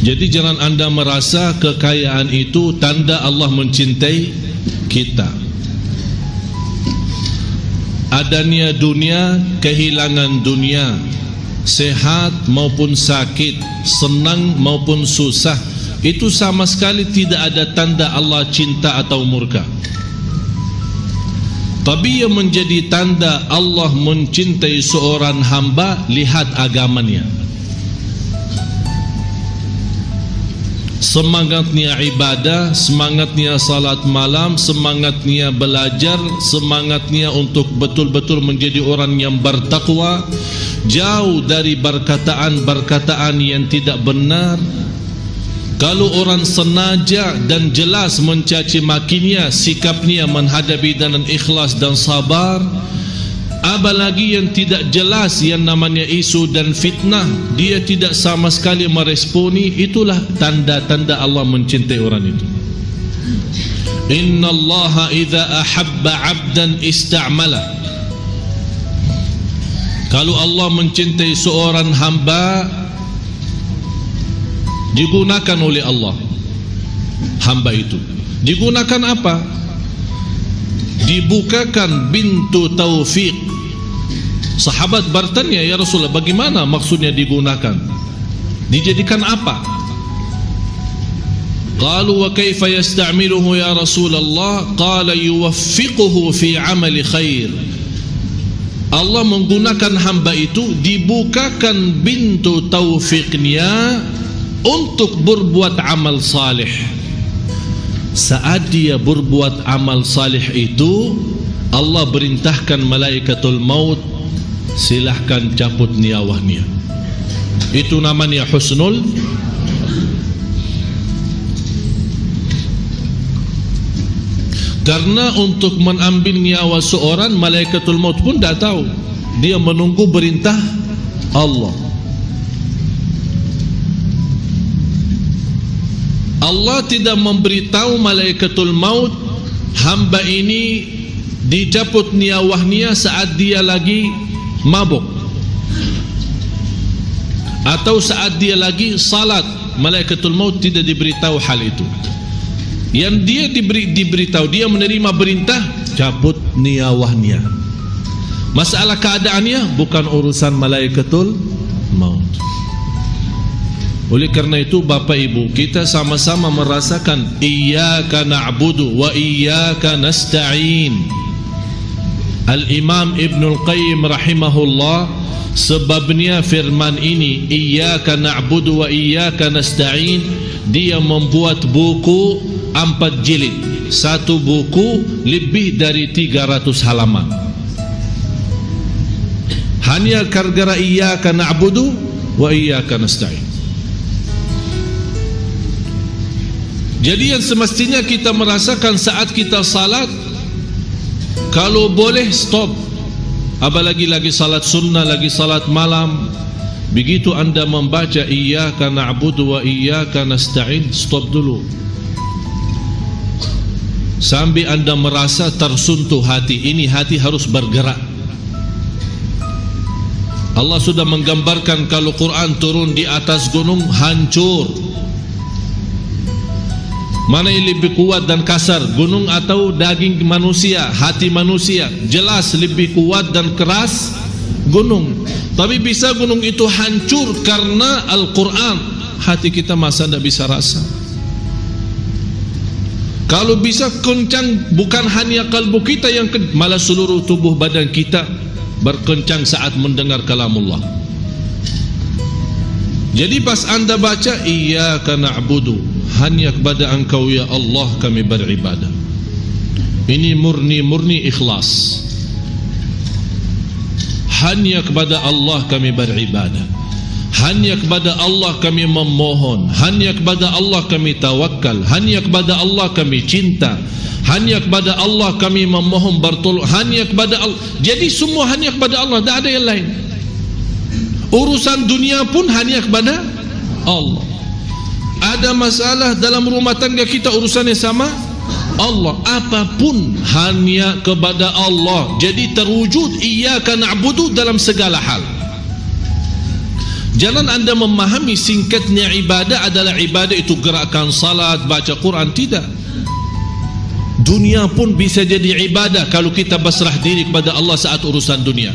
Jadi jangan anda merasa kekayaan itu tanda Allah mencintai kita. Adanya dunia, kehilangan dunia, sehat maupun sakit, senang maupun susah, itu sama sekali tidak ada tanda Allah cinta atau murka. Tapi yang menjadi tanda Allah mencintai seorang hamba, lihat agamanya. Semangatnya ibadah, semangatnya salat malam, semangatnya belajar, semangatnya untuk betul-betul menjadi orang yang bertakwa, jauh dari perkataan-perkataan yang tidak benar. Kalau orang sengaja dan jelas mencaci makinya, sikapnya menghadapi dengan ikhlas dan sabar. Apalagi yang tidak jelas yang namanya isu dan fitnah, dia tidak sama sekali meresponi, itulah tanda-tanda Allah mencintai orang itu. Inna Allaha idza ahabba 'abdan ista'mala. Kalau Allah mencintai seorang hamba, digunakan oleh Allah hamba itu. Digunakan apa? Dibukakan pintu taufik. Sahabat bertanya, ya Rasulullah, bagaimana maksudnya digunakan? Dijadikan apa? Qalu wa kaifa yasta'miluhu ya Rasulullah? Qala yuwaffiquhu fi 'amali khair. Allah menggunakan hamba itu, dibukakan pintu taufiknya untuk berbuat amal salih. Saat dia berbuat amal salih itu, Allah perintahkan malaikatul maut, silahkan cabut nyawanya. Itu namanya husnul. Karena untuk mengambil nyawa seorang, malaikatul maut pun tidak tahu, dia menunggu perintah Allah. Allah tidak memberitahu malaikatul maut, hamba ini dicabut nyawanya saat dia lagi mabuk atau saat dia lagi salat. Malaikatul maut tidak diberitahu hal itu. Yang dia diberitahu, dia menerima perintah, cabut nyawanya. Masalah keadaannya bukan urusan malaikatul maut. Oleh karena itu Bapak Ibu, kita sama-sama merasakan iyyaka na'budu wa iyyaka nasta'in. Al-Imam Ibnul Qayyim rahimahullah, sebabnya firman ini iyyaka na'budu wa iyyaka nasta'in, dia membuat buku 4 jilid. Satu buku lebih dari 300 halaman. Hanya gara-gara iyyaka na'budu wa iyyaka nasta'in. Jadi yang semestinya kita merasakan saat kita salat, kalau boleh stop. Apalagi lagi salat sunnah, lagi salat malam, begitu anda membaca iyyaka na'budu wa iyyaka nasta'in, stop dulu. Sampai anda merasa tersentuh hati. Ini hati harus bergerak. Allah sudah menggambarkan kalau Quran turun di atas gunung, hancur. Mana yang lebih kuat dan kasar, gunung atau daging manusia, hati manusia? Jelas lebih kuat dan keras gunung. Tapi bisa gunung itu hancur karena Al-Quran. Hati kita masa tidak bisa rasa. Kalau bisa kencang, bukan hanya kalbu kita yang malah seluruh tubuh badan kita berkencang saat mendengar kalamullah. Jadi pas anda baca iyyaka na'budu, hanya kepada engkau ya Allah kami beribadah, ini murni ikhlas. Hanya kepada Allah kami beribadah, hanya kepada Allah kami memohon, hanya kepada Allah kami tawakal, hanya kepada Allah kami cinta, hanya kepada Allah kami memohon bertolong, hanya kepada Allah. Jadi semua hanya kepada Allah, tidak ada yang lain. Urusan dunia pun hanya kepada Allah. Ada masalah dalam rumah tangga kita, urusannya sama Allah. Apapun hanya kepada Allah. Jadi terwujud iyyaka na'budu dalam segala hal. Jangan anda memahami singkatnya ibadah adalah ibadah itu gerakan salat, baca Quran. Tidak. Dunia pun bisa jadi ibadah kalau kita berserah diri kepada Allah saat urusan dunia.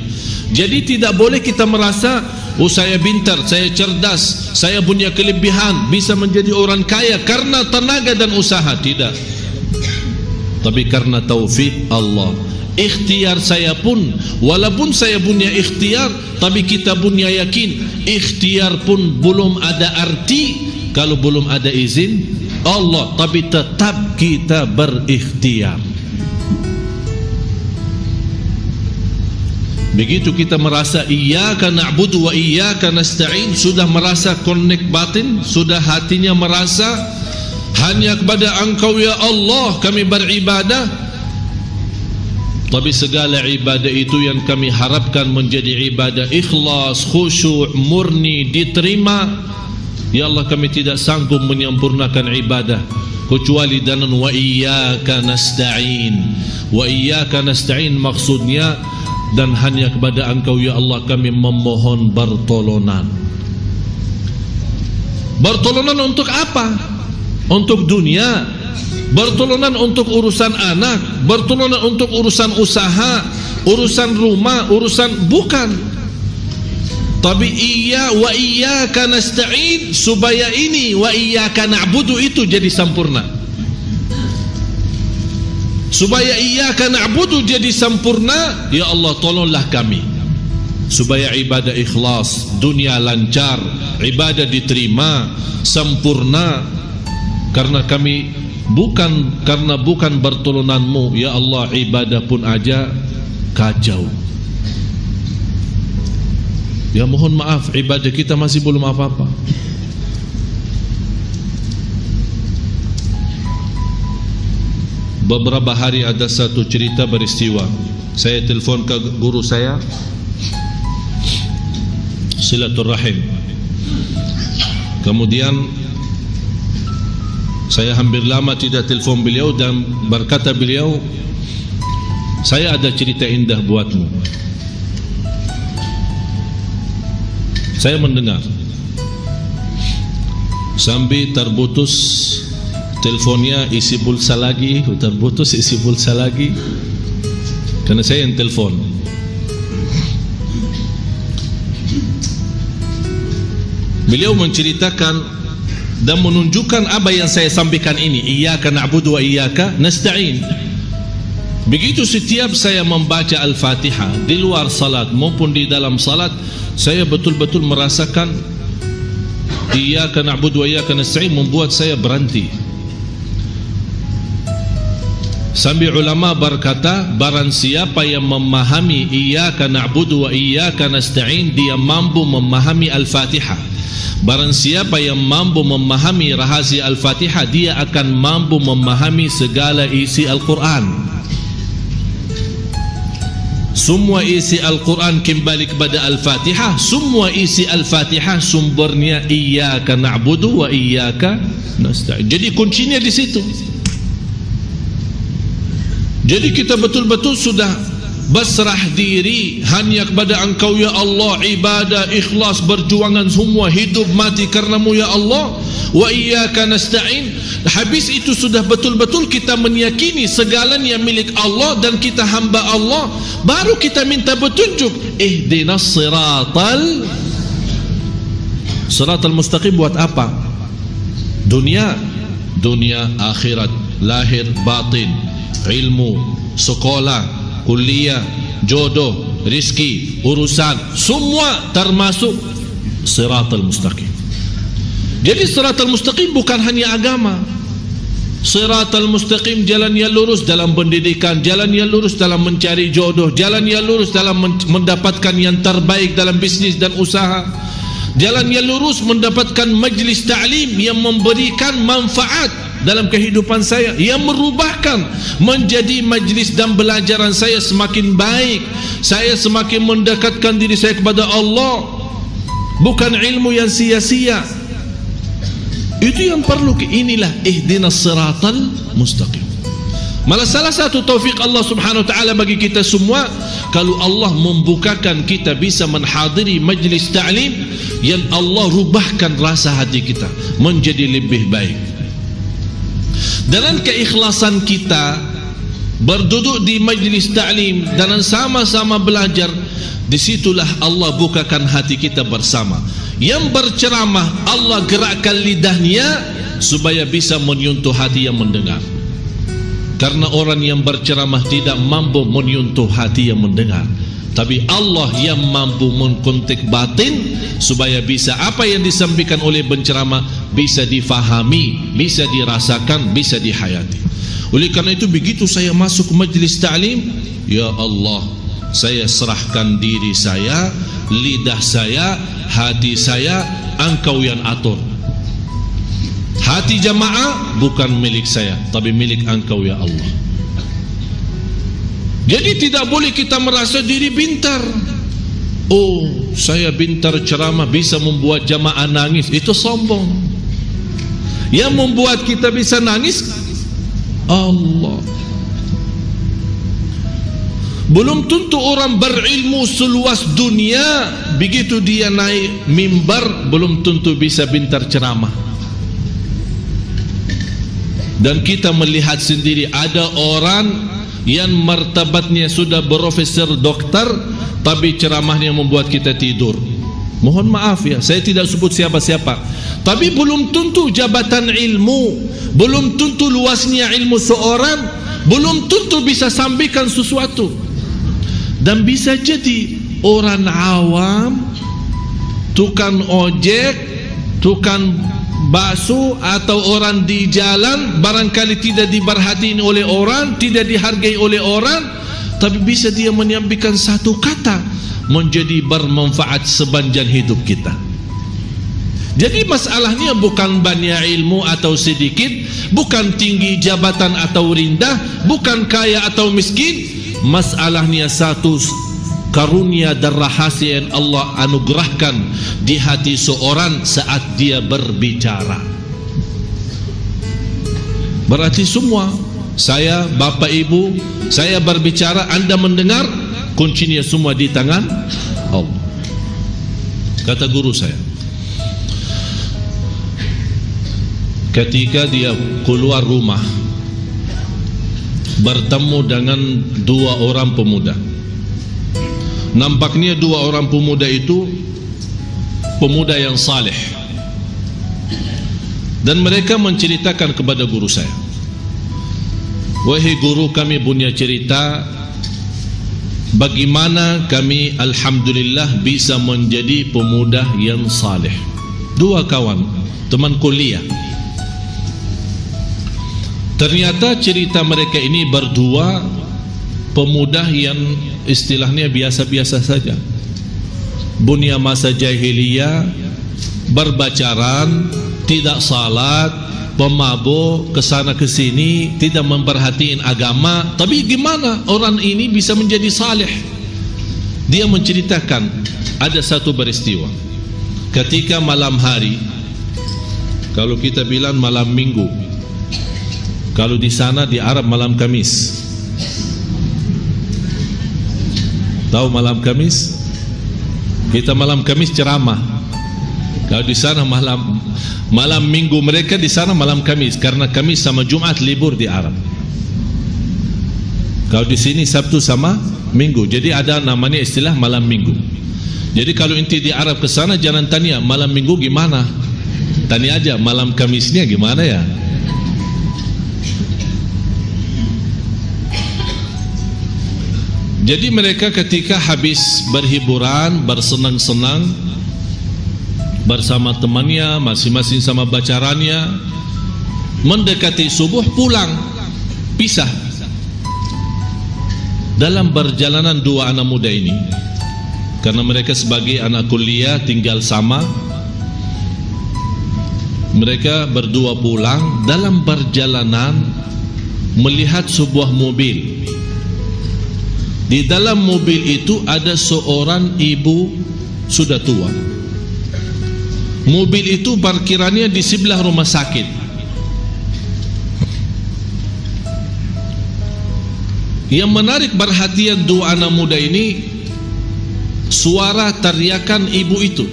Jadi tidak boleh kita merasa, oh saya pintar, saya cerdas, saya punya kelebihan, bisa menjadi orang kaya karena tenaga dan usaha. Tidak. Tapi karena taufik Allah. Ikhtiar saya pun, walaupun saya punya ikhtiar, tapi kita punya yakin ikhtiar pun belum ada arti kalau belum ada izin Allah. Tapi tetap kita berikhtiar. Begitu kita merasa iyyaka na'budu wa iyyaka nasta'in, sudah merasa connect batin, sudah hatinya merasa hanya kepada Engkau ya Allah kami beribadah. Tapi segala ibadah itu yang kami harapkan menjadi ibadah ikhlas, khusyuk, murni, diterima. Ya Allah, kami tidak sanggup menyempurnakan ibadah kecuali dengan wa iyyaka nasta'in. Wa iyyaka nasta'in maksudnya dan hanya kepada Engkau ya Allah kami memohon pertolongan. Pertolongan untuk apa? Untuk dunia, bertolongan untuk urusan anak, bertolongan untuk urusan usaha, urusan rumah, urusan bukan. Tapi iya wa iyyaka nasta'in supaya ini wa iyyaka na'budu itu jadi sempurna. Supaya iyyaka na'budu jadi sempurna, ya Allah tolonglah kami supaya ibadah ikhlas, dunia lancar, ibadah diterima sempurna. Karena kami bukan bertolonganmu ya Allah, ibadah pun aja kacau. Ya mohon maaf, ibadah kita masih belum apa-apa. Beberapa hari ada satu cerita beristiwa. Saya telefon ke guru saya, silaturahim. Kemudian saya hampir lama tidak telefon beliau dan berkata beliau, saya ada cerita indah buatmu. Saya mendengar sampai terputus teleponnya, isi pulsa lagi, terputus isi pulsa lagi, karena saya yang telefon. Beliau menceritakan dan menunjukkan apa yang saya sampaikan ini, iyyaka na'budu wa iyyaka nasta'in. Begitu setiap saya membaca Al-Fatihah di luar salat maupun di dalam salat, saya betul-betul merasakan iyyaka na'budu wa iyyaka nasta'in membuat saya berhenti. Sambil ulama berkata, barang siapa yang memahami iyyaka na'budu wa iyyaka nasta'in, dia mampu memahami Al-Fatihah. Barang siapa yang mampu memahami rahasia Al-Fatihah, dia akan mampu memahami segala isi Al-Quran. Semua isi Al-Quran kembali kepada Al-Fatihah. Semua isi Al-Fatihah sumbernya iyyaka na'budu wa iyyaka nasta'in. Jadi kuncinya di situ. Jadi kita betul-betul sudah berserah diri hanya kepada Engkau ya Allah, ibadah, ikhlas, berjuangan semua, hidup mati karenamu ya Allah. Wa iyyaka nasta'in. Habis itu sudah betul-betul kita meyakini segalanya milik Allah dan kita hamba Allah, baru kita minta petunjuk. Ihdinas siratal mustaqim. Buat apa? Dunia, akhirat, lahir batin, ilmu, sekolah, kuliah, jodoh, rizki, urusan, semua termasuk siratal mustaqim. Jadi siratal mustaqim bukan hanya agama. Siratal mustaqim jalan yang lurus dalam pendidikan, jalan yang lurus dalam mencari jodoh, jalan yang lurus dalam mendapatkan yang terbaik dalam bisnis dan usaha, jalan yang lurus mendapatkan majlis ta'lim yang memberikan manfaat dalam kehidupan saya, yang merubahkan menjadi majlis dan belajaran saya semakin baik, saya semakin mendekatkan diri saya kepada Allah, bukan ilmu yang sia-sia. Itu yang perlu. Inilah ihdinas siratal mustaqim. Malah salah satu taufik Allah Subhanahu wa taala bagi kita semua, kalau Allah membukakan kita bisa menghadiri majlis ta'lim, yang Allah rubahkan rasa hati kita menjadi lebih baik. Dengan keikhlasan kita berduduk di majlis ta'lim dan sama-sama belajar, disitulah Allah bukakan hati kita bersama. Yang berceramah Allah gerakkan lidahnya supaya bisa menyentuh hati yang mendengar. Karena orang yang berceramah tidak mampu menyentuh hati yang mendengar, tapi Allah yang mampu mengkontak batin supaya bisa apa yang disampaikan oleh penceramah bisa difahami, bisa dirasakan, bisa dihayati. Oleh karena itu begitu saya masuk majlis ta'lim, ya Allah, saya serahkan diri saya, lidah saya, hati saya, Engkau yang atur. Hati jamaah bukan milik saya, tapi milik Engkau ya Allah. Jadi tidak boleh kita merasa diri pintar. Oh, saya pintar ceramah bisa membuat jamaah nangis, itu sombong. Yang membuat kita bisa nangis Allah. Belum tentu orang berilmu seluas dunia, begitu dia naik mimbar belum tentu bisa pintar ceramah. Dan kita melihat sendiri ada orang yang martabatnya sudah profesor doktor, tapi ceramahnya membuat kita tidur. Mohon maaf ya, saya tidak sebut siapa-siapa, tapi belum tentu jabatan ilmu, belum tentu luasnya ilmu seorang, belum tentu bisa sampaikan sesuatu. Dan bisa jadi orang awam, tukang ojek, tukang bakso, atau orang di jalan barangkali tidak diperhatiin oleh orang, tidak dihargai oleh orang, tapi bisa dia menyampaikan satu kata menjadi bermanfaat sepanjang hidup kita. Jadi masalahnya bukan banyak ilmu atau sedikit, bukan tinggi jabatan atau rendah, bukan kaya atau miskin. Masalahnya satu, karunia dan rahasia yang Allah anugerahkan di hati seorang saat dia berbicara. Berarti semua, saya, bapak, ibu, saya berbicara, anda mendengar, kuncinya semua di tangan Allah. Kata guru saya, ketika dia keluar rumah bertemu dengan dua orang pemuda, nampaknya dua orang pemuda itu pemuda yang saleh, dan mereka menceritakan kepada guru saya, wahai guru, kami punya cerita bagaimana kami alhamdulillah bisa menjadi pemuda yang saleh. Dua kawan, teman kuliah. Ternyata cerita mereka ini berdua pemuda yang istilahnya biasa-biasa saja. Bunya masa jahiliyah, berbacaran, tidak salat, pemabuk, kesana kesini, tidak memperhatiin agama. Tapi gimana orang ini bisa menjadi saleh? Dia menceritakan ada satu peristiwa ketika malam hari, kalau kita bilang malam minggu, kalau di sana di Arab malam Kamis. Tahu malam Kamis? Kita malam Kamis ceramah. Kalau di sana malam Minggu, mereka di sana malam Kamis, karena Kamis sama Jumat libur di Arab. Kalau di sini Sabtu sama Minggu, jadi ada namanya istilah malam Minggu. Jadi kalau inti di Arab ke sana jangan tanya malam Minggu gimana, tanya aja malam Kamisnya gimana ya. Jadi mereka ketika habis berhiburan, bersenang-senang bersama temannya, masing-masing sama bacarannya, mendekati subuh pulang, pisah. Dalam perjalanan dua anak muda ini, karena mereka sebagai anak kuliah tinggal sama, mereka berdua pulang. Dalam perjalanan melihat sebuah mobil. Di dalam mobil itu ada seorang ibu sudah tua. Mobil itu parkirannya di sebelah rumah sakit. Yang menarik perhatian dua anak muda ini, suara teriakan ibu itu.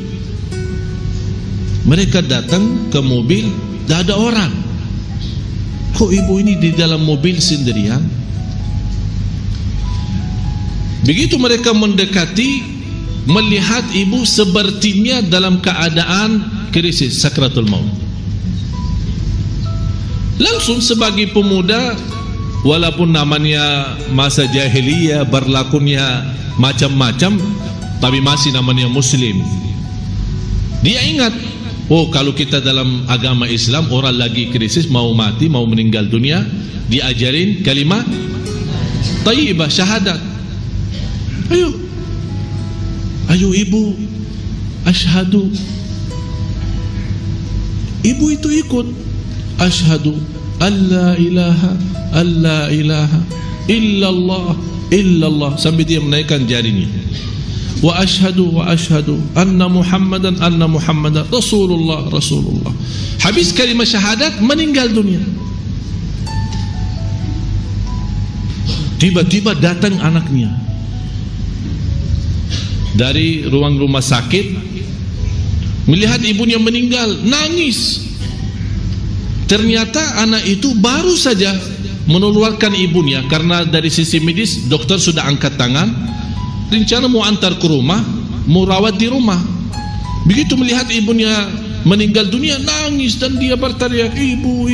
Mereka datang ke mobil, tidak ada orang. Kok ibu ini di dalam mobil sendirian? Begitu mereka mendekati, melihat ibu sepertinya dalam keadaan krisis sakratul maut. Langsung sebagai pemuda, walaupun namanya masa jahiliyah, berlakunya macam-macam, tapi masih namanya muslim. Dia ingat, oh kalau kita dalam agama Islam, orang lagi krisis, mau mati, mau meninggal dunia, diajarin kalimat thayyibah, syahadat. Ayo ibu, asyhadu. Ibu itu ikut, asyhadu alla ilaha illallah, sampai dia menaikkan jarinya. Wa asyhadu anna muhammadan rasulullah. Habis kalimat syahadat, meninggal dunia. Tiba-tiba datang anaknya dari ruang rumah sakit, melihat ibunya meninggal, nangis. Ternyata anak itu baru saja mengeluarkan ibunya, karena dari sisi medis dokter sudah angkat tangan, rencana mau antar ke rumah, mau rawat di rumah. Begitu melihat ibunya meninggal dunia, nangis dan dia berteriak, ibu.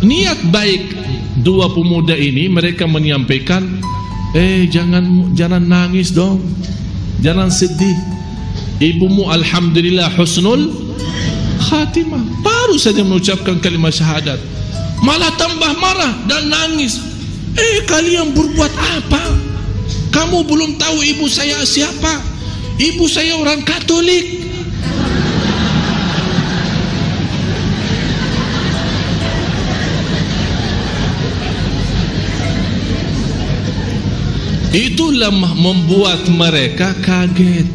Niat baik dua pemuda ini, mereka menyampaikan, jangan nangis dong, jangan sedih. Ibumu alhamdulillah husnul khatimah, baru saja mengucapkan kalimat syahadat, malah tambah marah dan nangis. Kalian berbuat apa? Kamu belum tahu ibu saya siapa? Ibu saya orang Katolik. Itulah membuat mereka kaget.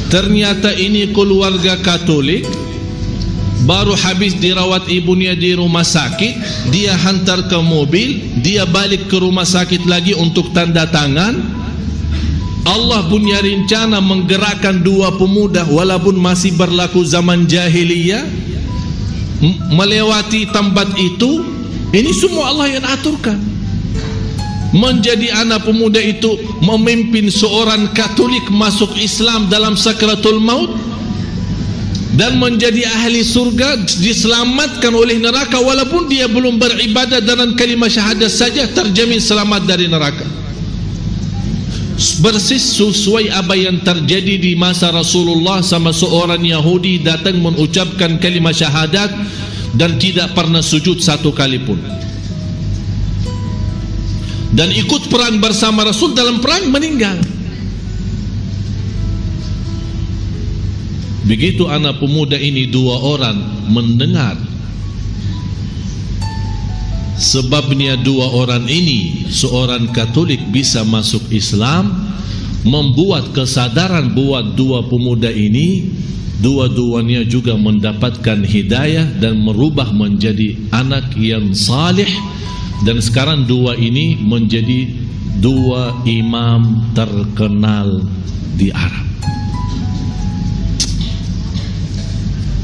Ternyata ini keluarga Katolik, baru habis dirawat ibunya di rumah sakit, dia hantar ke mobil, dia balik ke rumah sakit lagi untuk tanda tangan. Allah punya rencana menggerakkan dua pemuda, walaupun masih berlaku zaman jahiliyah, melewati tempat itu. Ini semua Allah yang aturkan. Menjadi anak pemuda itu memimpin seorang Katolik masuk Islam dalam sakratul maut, dan menjadi ahli surga, diselamatkan oleh neraka, walaupun dia belum beribadah dengan kalimat syahadat saja, terjamin selamat dari neraka. Persis sesuai apa yang terjadi di masa Rasulullah, sama seorang Yahudi datang mengucapkan kalimat syahadat dan tidak pernah sujud satu kali pun, dan ikut perang bersama Rasul, dalam perang meninggal. Begitu anak pemuda ini dua orang mendengar, sebabnya dua orang ini, seorang Katolik bisa masuk Islam, membuat kesadaran buat dua pemuda ini, dua-duanya juga mendapatkan hidayah dan merubah menjadi anak yang saleh. Dan sekarang dua ini menjadi dua imam terkenal di Arab.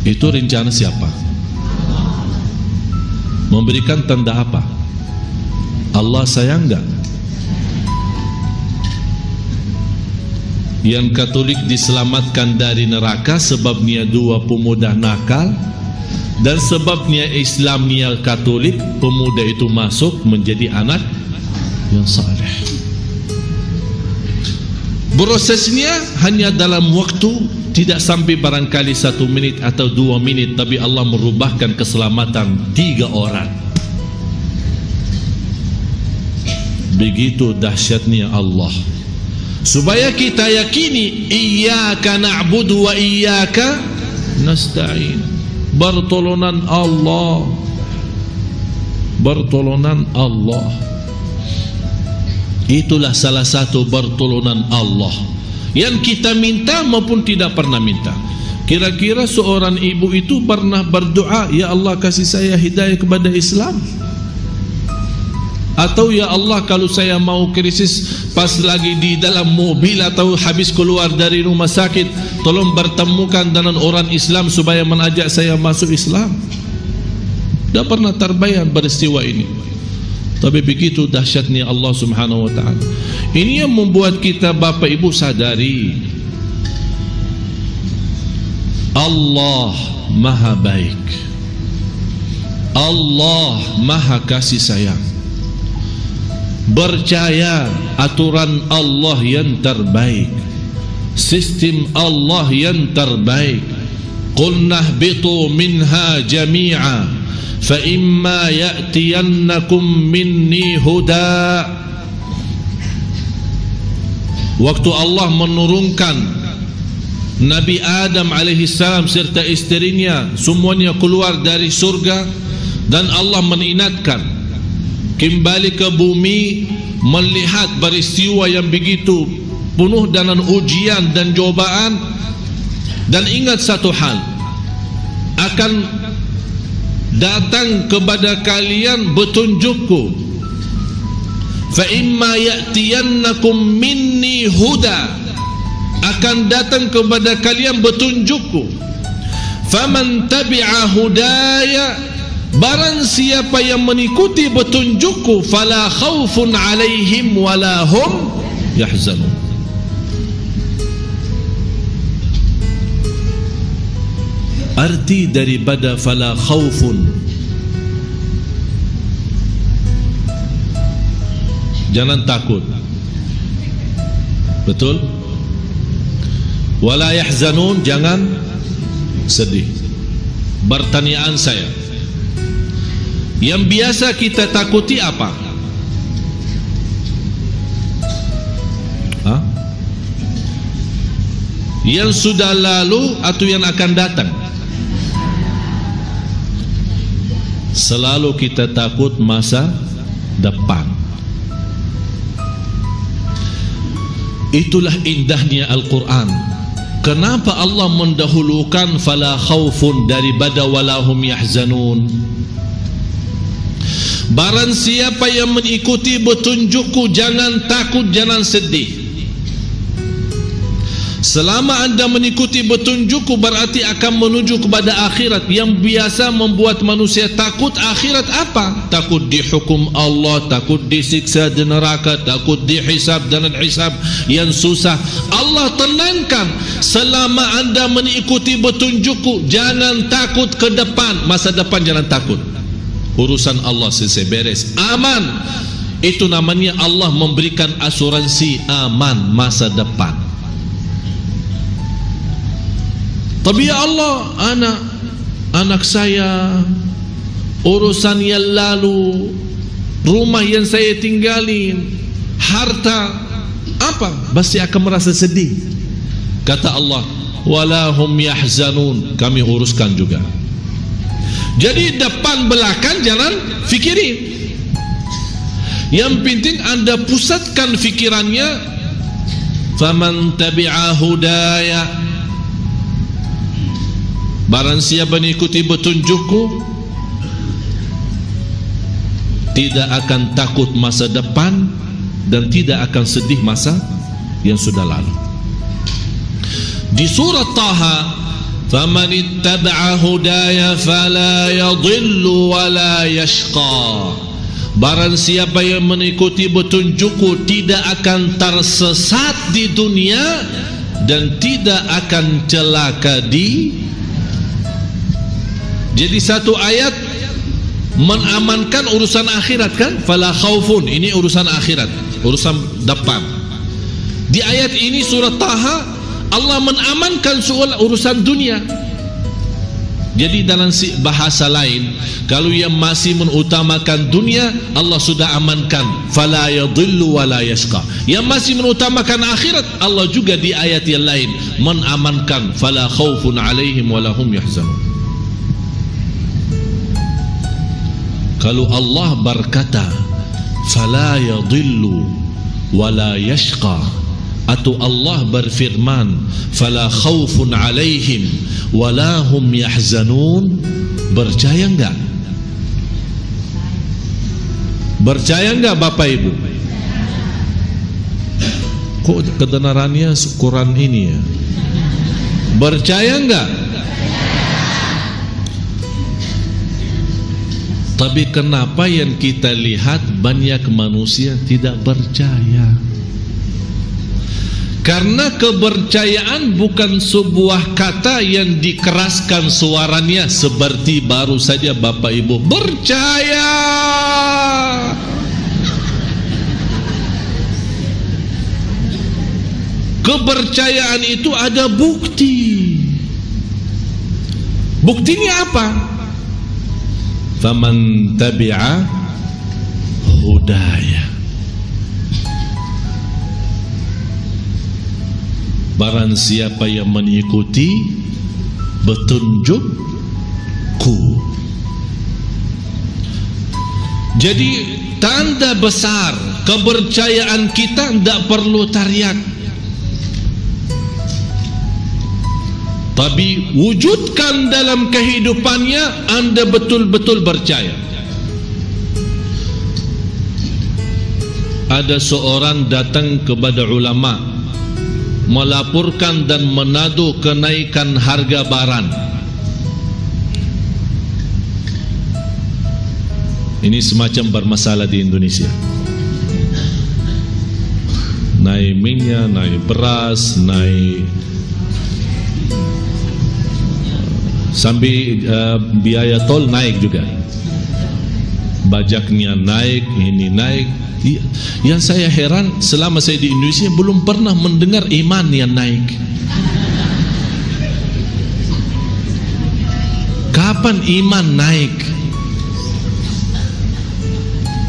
Itu rencana siapa? Memberikan tanda apa? Allah sayang enggak? Yang Katolik diselamatkan dari neraka sebabnya dua pemuda nakal, dan sebabnya Islamnya Katolik, pemuda itu masuk menjadi anak yang saleh. Prosesnya hanya dalam waktu tidak sampai barangkali 1 menit atau 2 menit, tapi Allah merubahkan keselamatan 3 orang. Begitu dahsyatnya Allah. Supaya kita yakini, iyyaka na'budu wa iyyaka nasta'in. Pertolongan Allah, pertolongan Allah. Itulah salah satu pertolongan Allah yang kita minta maupun tidak pernah minta. Kira-kira seorang ibu itu pernah berdoa, ya Allah kasih saya hidayah kepada Islam? Atau ya Allah kalau saya mau krisis pas lagi di dalam mobil atau habis keluar dari rumah sakit, tolong bertemukan dengan orang Islam supaya mengajak saya masuk Islam? Tidak pernah terbayang peristiwa ini. Tapi begitu dahsyatnya Allah Subhanahu wa ta'ala. Ini yang membuat kita Bapak Ibu sadari Allah Maha baik, Allah Maha kasih sayang. Percaya aturan Allah yang terbaik, sistem Allah yang terbaik. Qul nahbitu minha jami'a fa imma ya'tiyannakum minni huda. Waktu Allah menurunkan Nabi Adam alaihissalam serta isterinya semuanya keluar dari surga, dan Allah mengingatkan kembali ke bumi melihat peristiwa yang begitu penuh dengan ujian dan cobaan. Dan ingat satu hal, akan datang kepada kalian petunjukku, fa imma ya'tiyannakum minni huda, akan datang kepada kalian petunjukku. Faman tabi'a hudaya, barang siapa yang mengikuti petunjukku, fala khaufun alaihim wala hum yahzanun. Arti daripada fala khaufun, jangan takut, betul? Wala yahzanun, jangan sedih. Pertanyaan saya, yang biasa kita takuti apa? Yang sudah lalu atau yang akan datang? Selalu kita takut masa depan. Itulah indahnya Al-Quran. Kenapa Allah mendahulukan fala khaufun daripada walahum yahzanun? Barang siapa yang mengikuti petunjukku, jangan takut, jangan sedih. Selama anda mengikuti petunjukku, berarti akan menuju kepada akhirat. Yang biasa membuat manusia takut akhirat apa? Takut dihukum Allah, takut disiksa di neraka, takut dihisab dengan hisab yang susah. Allah tenangkan, selama anda mengikuti petunjukku, jangan takut ke depan. Masa depan jangan takut, urusan Allah selesai, beres, aman. Itu namanya Allah memberikan asuransi aman masa depan. Tapi ya Allah, anak saya, urusan yang lalu, rumah yang saya tinggalin, harta, apa? Pasti akan merasa sedih. Kata Allah, walahum yahzanun, kami uruskan juga. Jadi depan belakang jangan fikirin. Yang penting anda pusatkan fikirannya, faman tabi'a hudaya, barang siapa mengikuti petunjukku, tidak akan takut masa depan dan tidak akan sedih masa yang sudah lalu. Di surat Taha, faman ittaba'a hudaya fala yadhillu wala yashqa, barang siapa yang mengikuti petunjukku tidak akan tersesat di dunia dan tidak akan celaka di. Jadi satu ayat mengamankan urusan akhirat kan? Fala khaufun, ini urusan akhirat, urusan depan. Di ayat ini surat Taha, Allah menamankan soal urusan dunia. Jadi dalam bahasa lain, kalau yang masih mengutamakan dunia, Allah sudah amankan fala yadhillu wala yashqa. Yang masih mengutamakan akhirat, Allah juga di ayat yang lain menamankan fala khaufun alaihim wala hum yahzanun. Kalau Allah berkata fala yadhillu wala yashqa, atau Allah berfirman fala khaufun alaihim walahum yahzanun. Percaya enggak? Percaya enggak Bapak Ibu? Kok kebenarannya Quran ini ya? Percaya enggak? Tapi kenapa yang kita lihat banyak manusia tidak percaya? Karena kepercayaan bukan sebuah kata yang dikeraskan suaranya seperti baru saja Bapak Ibu percaya. Kepercayaan itu ada bukti. Buktinya apa? Faman tabi'a hudaya. Barang siapa yang mengikuti petunjukku. Jadi tanda besar kepercayaan kita tidak perlu tariak, tapi wujudkan dalam kehidupannya Anda betul-betul percaya. Ada seorang datang kepada ulama melaporkan dan menado kenaikan harga barang. Ini semacam bermasalah di Indonesia. Naik minyak, naik beras, naik sampai biaya tol naik juga. Bajaknya naik, ini naik. Yang saya heran, selama saya di Indonesia belum pernah mendengar iman yang naik. Kapan iman naik?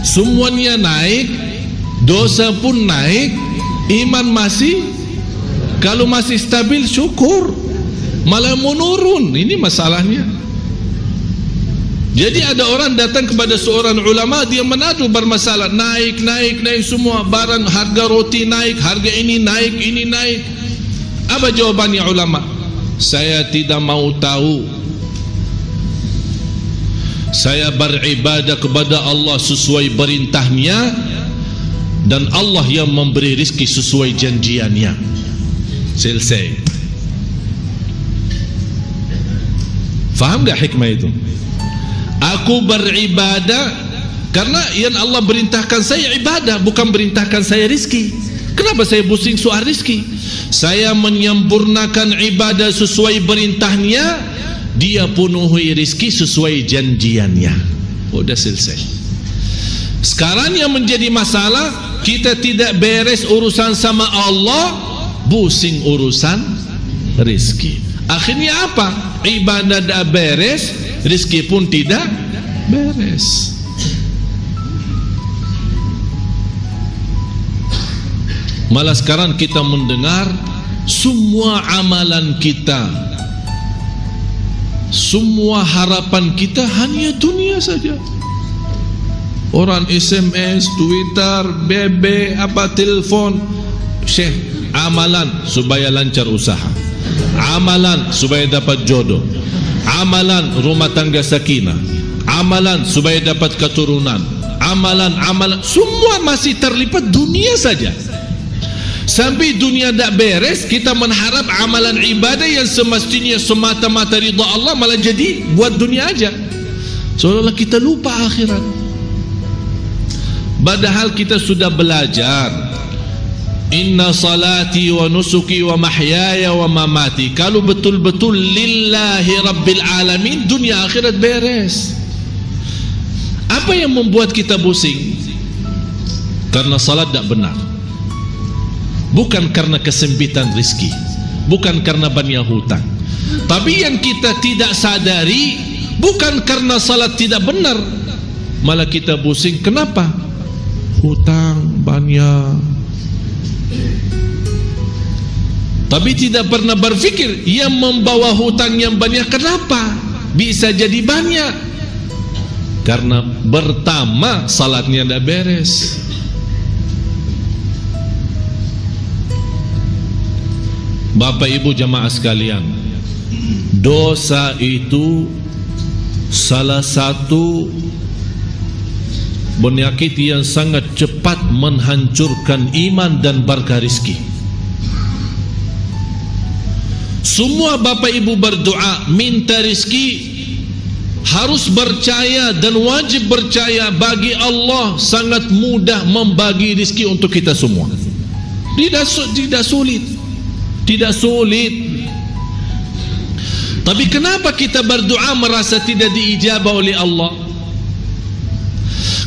Semuanya naik, dosa pun naik, iman masih, kalau masih stabil syukur, malah menurun. Ini masalahnya. Jadi ada orang datang kepada seorang ulama, dia menadu bermasalah, naik semua barang, harga roti naik, harga ini naik. Apa jawabannya ulama? Saya tidak mau tahu. Saya beribadah kepada Allah sesuai perintahnya, dan Allah yang memberi rezeki sesuai janjiannya. Selesai. Faham tak hikmah itu? Aku beribadah karena yang Allah perintahkan saya ibadah, bukan perintahkan saya rizki. Kenapa saya pusing soal rizki? Saya menyempurnakan ibadah sesuai perintahnya, dia penuhi rizki sesuai janjiannya. Udah selesai. Sekarang yang menjadi masalah, kita tidak beres urusan sama Allah, pusing urusan rizki. Akhirnya apa? Ibadah dah beres, rezeki pun tidak beres. Malah sekarang kita mendengar semua amalan kita, semua harapan kita hanya dunia saja. Orang SMS, Twitter, BB, telepon. Syekh, amalan supaya lancar usaha, amalan supaya dapat jodoh, amalan rumah tangga sakinah, amalan supaya dapat keturunan, amalan semua masih terlipat dunia saja. Sampai dunia tak beres, kita mengharap amalan ibadah yang semestinya semata-mata ridha Allah malah jadi buat dunia aja, seolah-olah kita lupa akhirat. Padahal kita sudah belajar, inna salati wa nusuki wa mahyaya wa mamati. Kalau betul-betul lillahi rabbil alamin, dunia akhirat beres. Apa yang membuat kita pusing? Karena salat tak benar, bukan karena kesempitan rezeki, bukan karena banyak hutang. Tapi yang kita tidak sadari, bukan karena salat tidak benar, malah kita pusing. Kenapa? Hutang banyak. Tapi tidak pernah berfikir yang membawa hutang yang banyak kenapa bisa jadi banyak? Karena pertama salatnya tidak beres. Bapak ibu jamaah sekalian, dosa itu salah satu penyakit yang sangat cepat menghancurkan iman dan berkah rezeki. Semua bapa ibu berdoa minta rezeki, harus percaya dan wajib percaya bagi Allah sangat mudah membagi rezeki untuk kita semua. Tidak sulit. Tapi kenapa kita berdoa merasa tidak diijabah oleh Allah?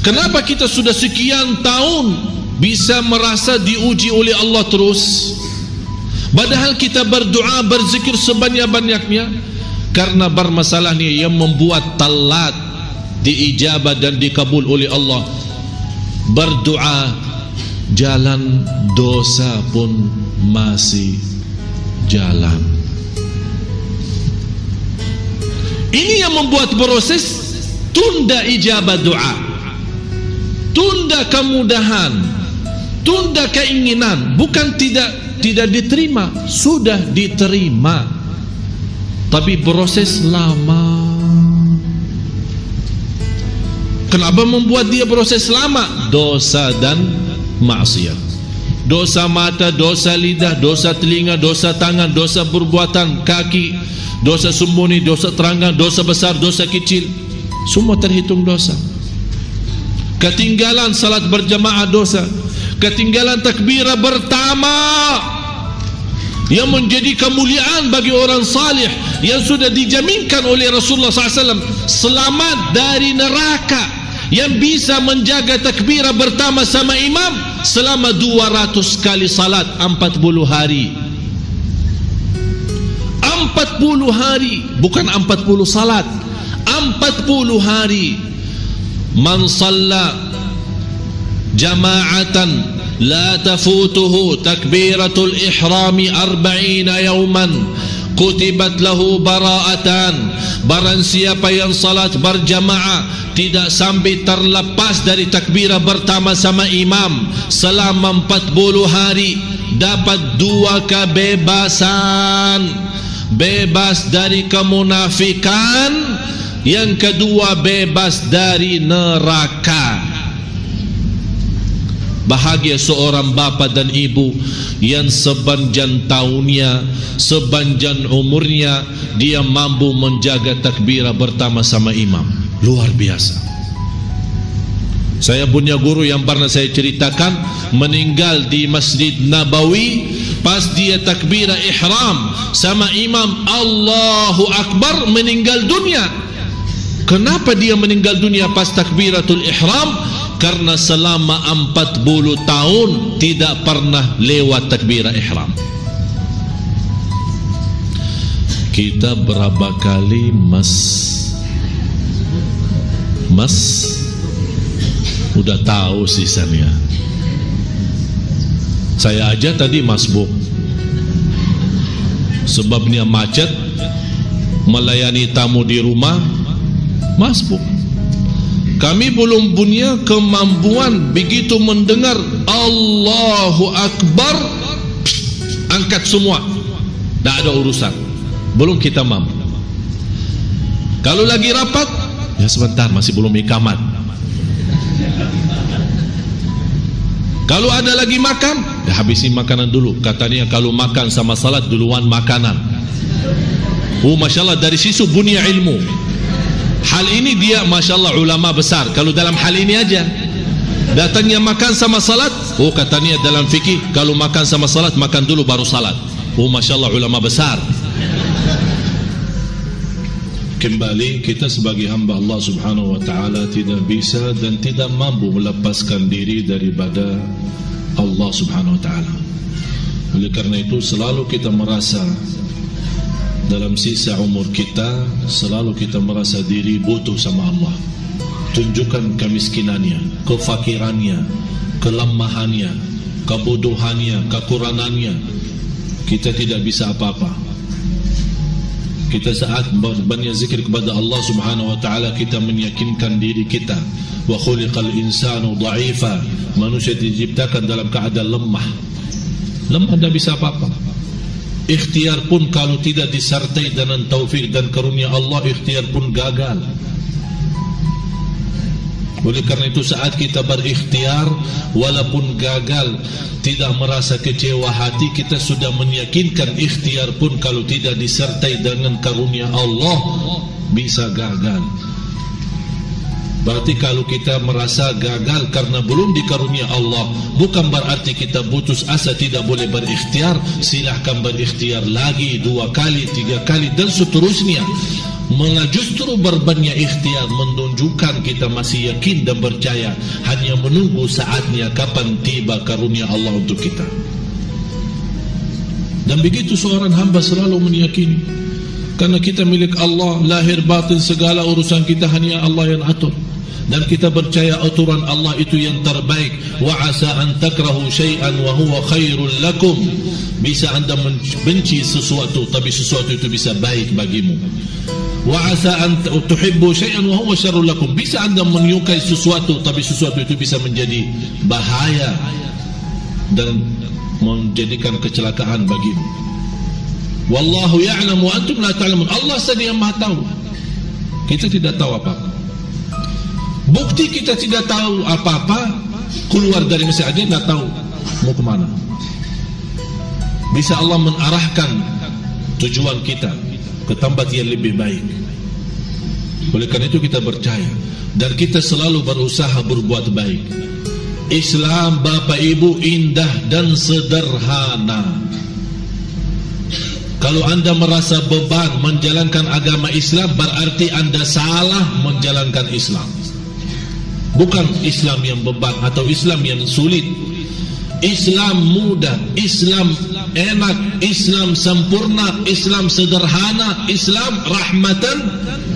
Kenapa kita sudah sekian tahun bisa merasa diuji oleh Allah terus? Padahal kita berdoa, berzikir sebanyak-banyaknya. Karena bermasalahnya yang membuat telat diijabah dan dikabul oleh Allah. Berdoa, jalan dosa pun masih jalan. Ini yang membuat proses tunda ijabah doa, tunda kemudahan, tunda keinginan. Bukan tidak diterima, sudah diterima, tapi proses lama. Kenapa membuat dia proses lama? Dosa dan maksiat. Dosa mata, dosa lidah, dosa telinga, dosa tangan, dosa perbuatan kaki, dosa sembunyi, dosa terangkan, dosa besar, dosa kecil, semua terhitung dosa. Ketinggalan salat berjamaah dosa, ketinggalan takbirah pertama yang menjadi kemuliaan bagi orang salih yang sudah dijaminkan oleh Rasulullah SAW selamat dari neraka, yang bisa menjaga takbirah pertama sama imam selama 200 kali salat 40 hari. 40 hari, bukan 40 salat, 40 hari. Man shalla jama'atan la tafutuhu takbiratul ihrami 40 yawman kutibat lahu bara'atan. Barang siapa yang salat berjamaah tidak sampai terlepas dari takbirah pertama sama imam selama 40 hari, dapat 2 kebebasan. Bebas dari kemunafikan, yang kedua bebas dari neraka. Bahagia seorang bapa dan ibu yang sepanjang tahunnya, sepanjang umurnya dia mampu menjaga takbirah pertama sama imam. Luar biasa. Saya punya guru yang pernah saya ceritakan meninggal di Masjid Nabawi. Pas dia takbirah ihram sama imam Allahu Akbar, meninggal dunia. Kenapa dia meninggal dunia pas takbiratul ihram? Karena selama 40 tahun tidak pernah lewat takbirah ihram. Kita berapa kali mas udah tahu sisanya. Saya aja tadi masbuk, sebabnya macet, melayani tamu di rumah, masbuk. Kami belum punya kemampuan begitu mendengar Allahu Akbar, angkat semua, tak ada urusan, belum kita mampu. Kalau lagi rapat, ya sebentar, masih belum ikamat. Kalau ada lagi makan, ya habisi makanan dulu. Katanya kalau makan sama salat duluan makanan. Masya Allah, dari situ bunya ilmu. Hal ini dia Masya Allah ulama besar. Kalau dalam hal ini aja, datangnya makan sama salat, katanya dalam fikih kalau makan sama salat makan dulu baru salat. Masya Allah ulama besar. Kembali, kita sebagai hamba Allah subhanahu wa ta'ala tidak bisa dan tidak mampu melepaskan diri daripada Allah subhanahu wa ta'ala. Oleh karena itu selalu kita merasa dalam sisa umur kita, selalu kita merasa diri butuh sama Allah. Tunjukkan kemiskinannya, kefakirannya, kelemahannya, kebodohannya, kekurangannya. Kita tidak bisa apa-apa. Kita saat banyak zikir kepada Allah subhanahu wa ta'ala, kita meyakinkan diri kita, wa khuliqal insanu dha'ifa, manusia diciptakan dalam keadaan lemah. Lemah, tidak bisa apa-apa. Ikhtiar pun kalau tidak disertai dengan taufik dan karunia Allah, ikhtiar pun gagal. Oleh kerana itu saat kita berikhtiar, walaupun gagal, tidak merasa kecewa hati, kita sudah meyakinkan ikhtiar pun kalau tidak disertai dengan karunia Allah bisa gagal. Berarti kalau kita merasa gagal karena belum dikarunia Allah, bukan berarti kita putus asa, tidak boleh berikhtiar. Silahkan berikhtiar lagi, 2 kali, 3 kali dan seterusnya. Malah justru berbanyak ikhtiar menunjukkan kita masih yakin dan percaya, hanya menunggu saatnya kapan tiba karunia Allah untuk kita. Dan begitu seorang hamba selalu meyakini, karena kita milik Allah, lahir batin segala urusan kita hanya Allah yang atur. Dan kita percaya aturan Allah itu yang terbaik. Wa asa an takrahu syai'an wa huwa khairul lakum. Bisa anda benci sesuatu, tapi sesuatu itu bisa baik bagimu. Wa asa an tuhibbu syai'an wa huwa syarrul lakum. Bisa anda menyukai sesuatu, tapi sesuatu itu bisa menjadi bahaya dan menjadikan kecelakaan bagimu. Wallahu ya'lamu wa antum la ta'lamun. Allah saja yang Maha tahu. Kita tidak tahu apa-apa. Bukti kita tidak tahu apa-apa, keluar dari Mesir aja tidak tahu mau ke mana. Bisa Allah mengarahkan tujuan kita ke tempat yang lebih baik. Oleh karena itu kita percaya dan kita selalu berusaha berbuat baik. Islam Bapak Ibu indah dan sederhana. Kalau anda merasa beban menjalankan agama Islam, berarti anda salah menjalankan Islam. Bukan Islam yang beban atau Islam yang sulit. Islam mudah, Islam enak, Islam sempurna, Islam sederhana, Islam rahmatan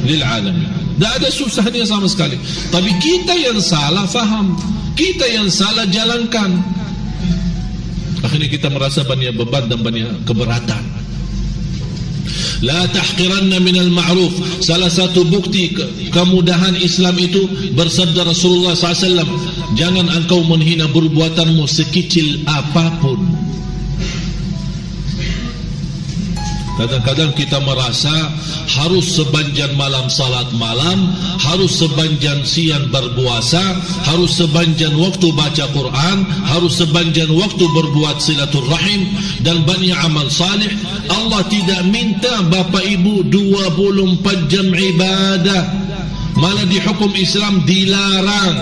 lil alamin. Tak ada susahnya sama sekali. Tapi kita yang salah faham, kita yang salah jalankan. Akhirnya kita merasa banyak beban dan banyak keberatan. La tahqiranna minal ma'ruf. Salah satu bukti kemudahan Islam itu, bersabda Rasulullah SAW, jangan engkau menghina perbuatanmu sekecil apapun. Kadang-kadang kita merasa harus sepanjang malam salat malam, harus sepanjang siang berpuasa, harus sepanjang waktu baca Quran, harus sepanjang waktu berbuat silaturahim dan banyak amal salih. Allah tidak minta Bapak Ibu 24 jam ibadah. Malah di hukum Islam dilarang.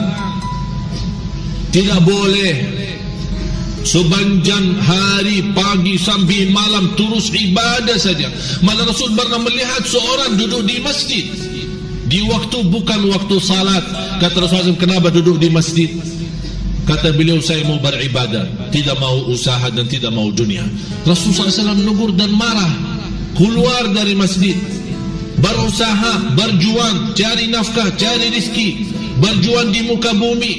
Tidak boleh sepanjang hari, pagi sampai malam terus ibadah saja. Malah Rasul pernah melihat seorang duduk di masjid di waktu bukan waktu salat. Kata Rasulullah, kenapa duduk di masjid? Kata beliau, saya mau beribadah, tidak mau usaha dan tidak mau dunia. Rasulullah SAW menegur dan marah. Keluar dari masjid, berusaha, berjuang, cari nafkah, cari rezeki, berjuang di muka bumi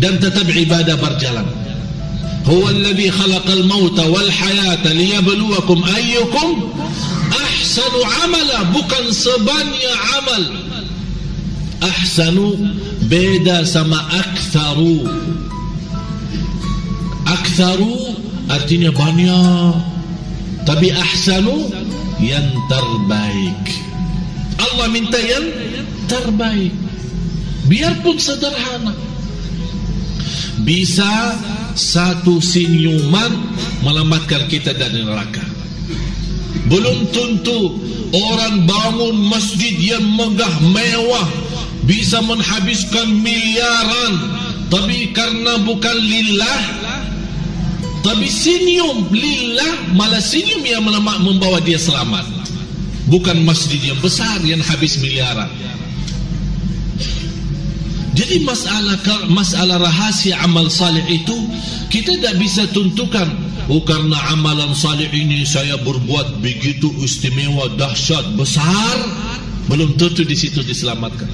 dan tetap ibadah berjalan. Huwa alladhi khalaqal mauta wal hayata liyabluwakum ayyukum ahsanu amala. Bukan sebanyak amal. Ahsanu beda sama aktharu. Aktharu artinya banyak, tapi ahsanu yang terbaik. Allah minta yang terbaik, biarpun sederhana. Bisa satu senyuman melamatkan kita dari neraka. Belum tentu orang bangun masjid yang megah mewah bisa menghabiskan miliaran, tapi karena bukan lillah, tapi senyum lillah, malah senyum yang membawa dia selamat. Bukan masjid yang besar yang habis miliaran. Jadi masalah rahasia amal salih itu kita tidak bisa tentukan. Oh, karena amalan salih ini saya berbuat begitu istimewa, dahsyat, besar, belum tentu di situ diselamatkan.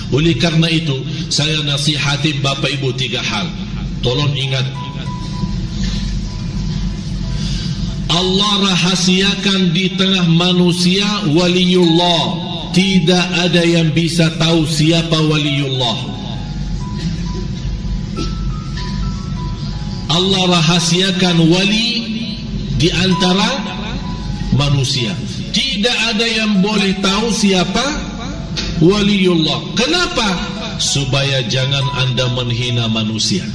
Oleh karena itu saya nasihati Bapak Ibu 3 hal. Tolong ingat, Allah rahasiakan di tengah manusia waliullah. Tidak ada yang bisa tahu siapa waliullah. Allah rahasiakan wali di antara manusia. Tidak ada yang boleh tahu siapa waliullah. Kenapa? Supaya jangan anda menghina manusia.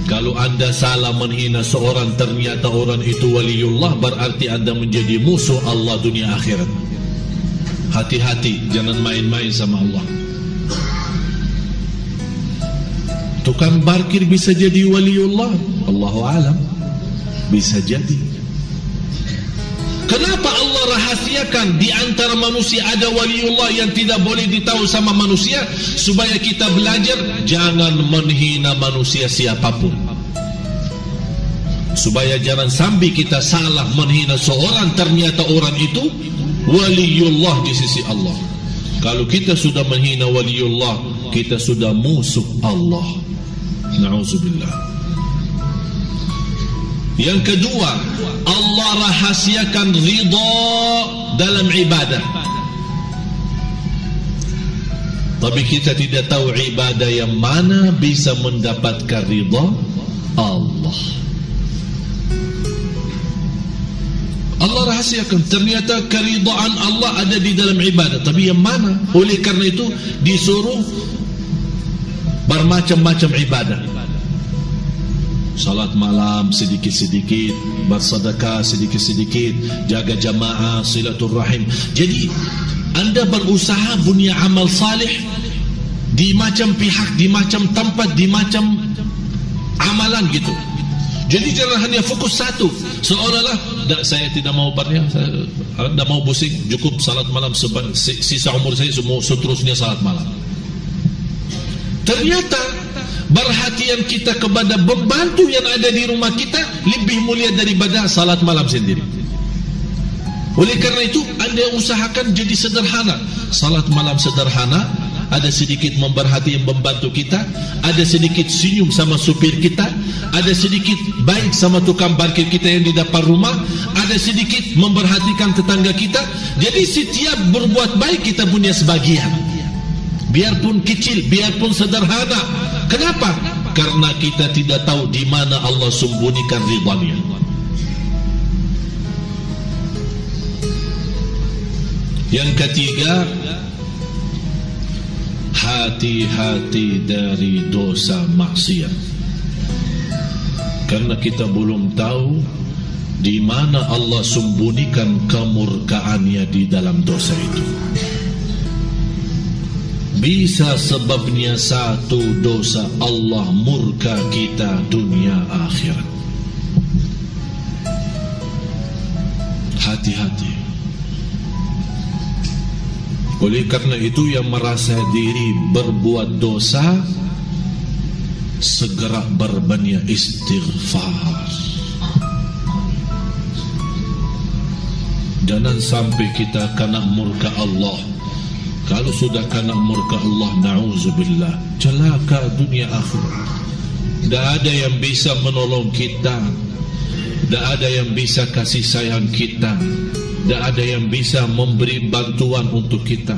Kalau anda salah menghina seorang, ternyata orang itu waliullah, berarti anda menjadi musuh Allah dunia akhirat. Hati-hati, jangan main-main sama Allah. Tukang parkir bisa jadi waliullah, Allahu a'lam, bisa jadi. Kenapa Allah rahasiakan di antara manusia ada waliullah yang tidak boleh ditahu sama manusia? Supaya kita belajar jangan menghina manusia siapapun. Supaya jangan sampai kita salah menghina seorang, ternyata orang itu waliullah di sisi Allah. Kalau kita sudah menghina waliullah, kita sudah musuh Allah. Na'udzubillah. Yang kedua, Allah rahasiakan ridha dalam ibadah. Tapi kita tidak tahu ibadah yang mana bisa mendapatkan ridha Allah. Allah rahasiakan, ternyata keridhaan Allah ada di dalam ibadah. Tapi yang mana? Oleh karena itu disuruh bermacam-macam ibadah. Salat malam sedikit-sedikit, bersedekah sedikit-sedikit, jaga jamaah, silaturrahim. Jadi anda berusaha punya amal salih di macam pihak, di macam tempat, di macam amalan gitu. Jadi jangan hanya fokus satu. Seolah-olah saya tidak mau banyak, saya tidak mau pusing, cukup salat malam, sisa umur saya semua seterusnya salat malam. Ternyata perhatian kita kepada pembantu yang ada di rumah kita lebih mulia daripada salat malam sendiri. Oleh karena itu anda usahakan jadi sederhana. Salat malam sederhana, ada sedikit memperhatikan pembantu kita, ada sedikit senyum sama supir kita, ada sedikit baik sama tukang parkir kita yang di depan rumah, ada sedikit memperhatikan tetangga kita. Jadi setiap berbuat baik kita punya sebagian, biarpun kecil, biarpun sederhana. Kenapa? Karena kita tidak tahu di mana Allah sembunyikan ridha-Nya. Yang ketiga, hati-hati dari dosa maksiat. Karena kita belum tahu di mana Allah sembunyikan kemurkaannya di dalam dosa itu. Bisa sebabnya satu dosa Allah murka kita dunia akhirat. Hati-hati. Oleh karena itu yang merasa diri berbuat dosa, segera berbanyak istighfar. Jangan sampai kita kena murka Allah. Kalau sudah kena murka Allah, na'udzubillah, celaka dunia akhirat. Tidak ada yang bisa menolong kita, tidak ada yang bisa kasih sayang kita, tidak ada yang bisa memberi bantuan untuk kita,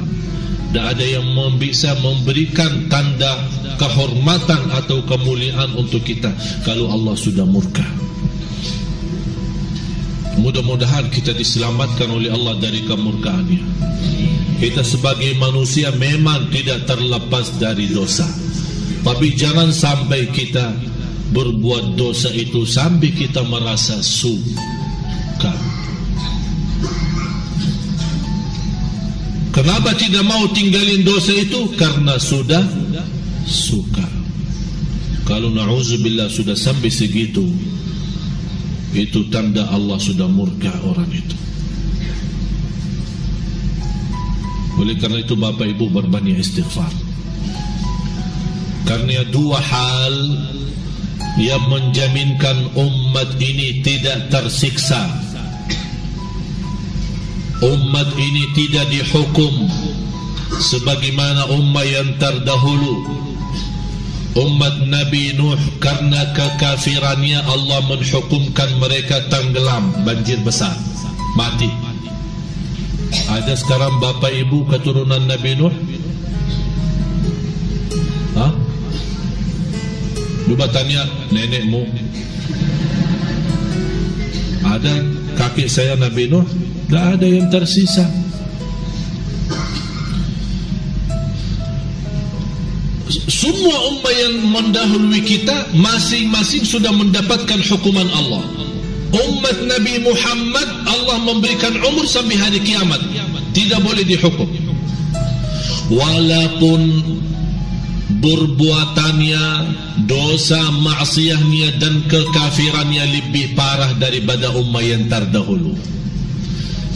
tidak ada yang bisa memberikan tanda kehormatan atau kemuliaan untuk kita kalau Allah sudah murka. Mudah-mudahan kita diselamatkan oleh Allah dari kemurkaannya. Kita sebagai manusia memang tidak terlepas dari dosa, tapi jangan sampai kita berbuat dosa itu sampai kita merasa suka. Kenapa tidak mau tinggalin dosa itu? Karena sudah suka. Kalau na'udzubillah sudah sampai segitu, itu tanda Allah sudah murka orang itu. Oleh karena itu Bapak Ibu berbanyak istighfar. Karena dua hal yang menjaminkan umat ini tidak tersiksa. Umat ini tidak dihukum sebagaimana umat yang terdahulu. Umat Nabi Nuh karena kekafirannya Allah menghukumkan mereka tenggelam, banjir besar, mati. Ada sekarang Bapak Ibu keturunan Nabi Nuh? Hah? Coba tanya nenekmu. Ada kakek saya Nabi Nuh, tidak ada yang tersisa. Semua umat yang mendahului kita masing-masing sudah mendapatkan hukuman Allah. Umat Nabi Muhammad Allah memberikan umur sampai hari kiamat, tidak boleh dihukum. Walaupun berbuatannya, dosa maksiatnya dan kekafirannya lebih parah daripada umat yang terdahulu.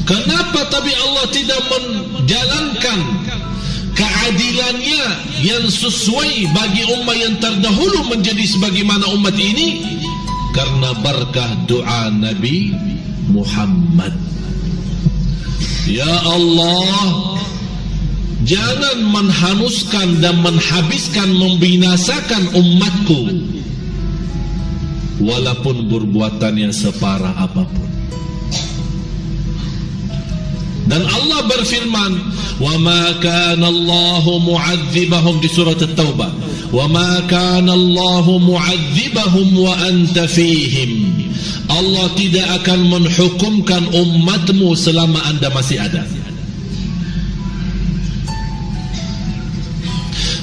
Kenapa tapi Allah tidak menjalankan keadilannya yang sesuai bagi umat yang terdahulu menjadi sebagaimana umat ini? Karena berkah doa Nabi Muhammad. Ya Allah, jangan menhanuskan dan menghabiskan, membinasakan umatku walaupun berbuatannya separah apapun. Dan Allah berfirman, wa ma kana Allahu mu'adzibahum di surat At-Taubah, wa ma kana Allahu mu'adzibahum wa anta fihim. Allah tidak akan menghukumkan umatmu selama anda masih ada.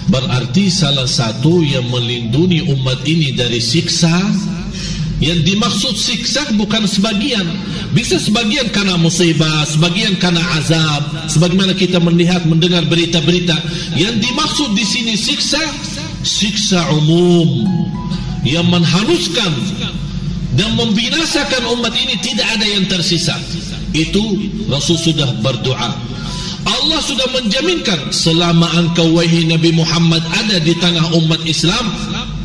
Berarti salah satu yang melindungi umat ini dari siksa, yang dimaksud siksa bukan sebagian, bisa sebagian karena musibah, sebagian karena azab, sebagaimana kita melihat mendengar berita-berita. Yang dimaksud di sini siksa, siksa umum yang menghanuskan dan membinasakan umat ini, tidak ada yang tersisa. Itu Rasul sudah berdoa. Allah sudah menjaminkan selama engkau wahai Nabi Muhammad ada di tengah umat Islam,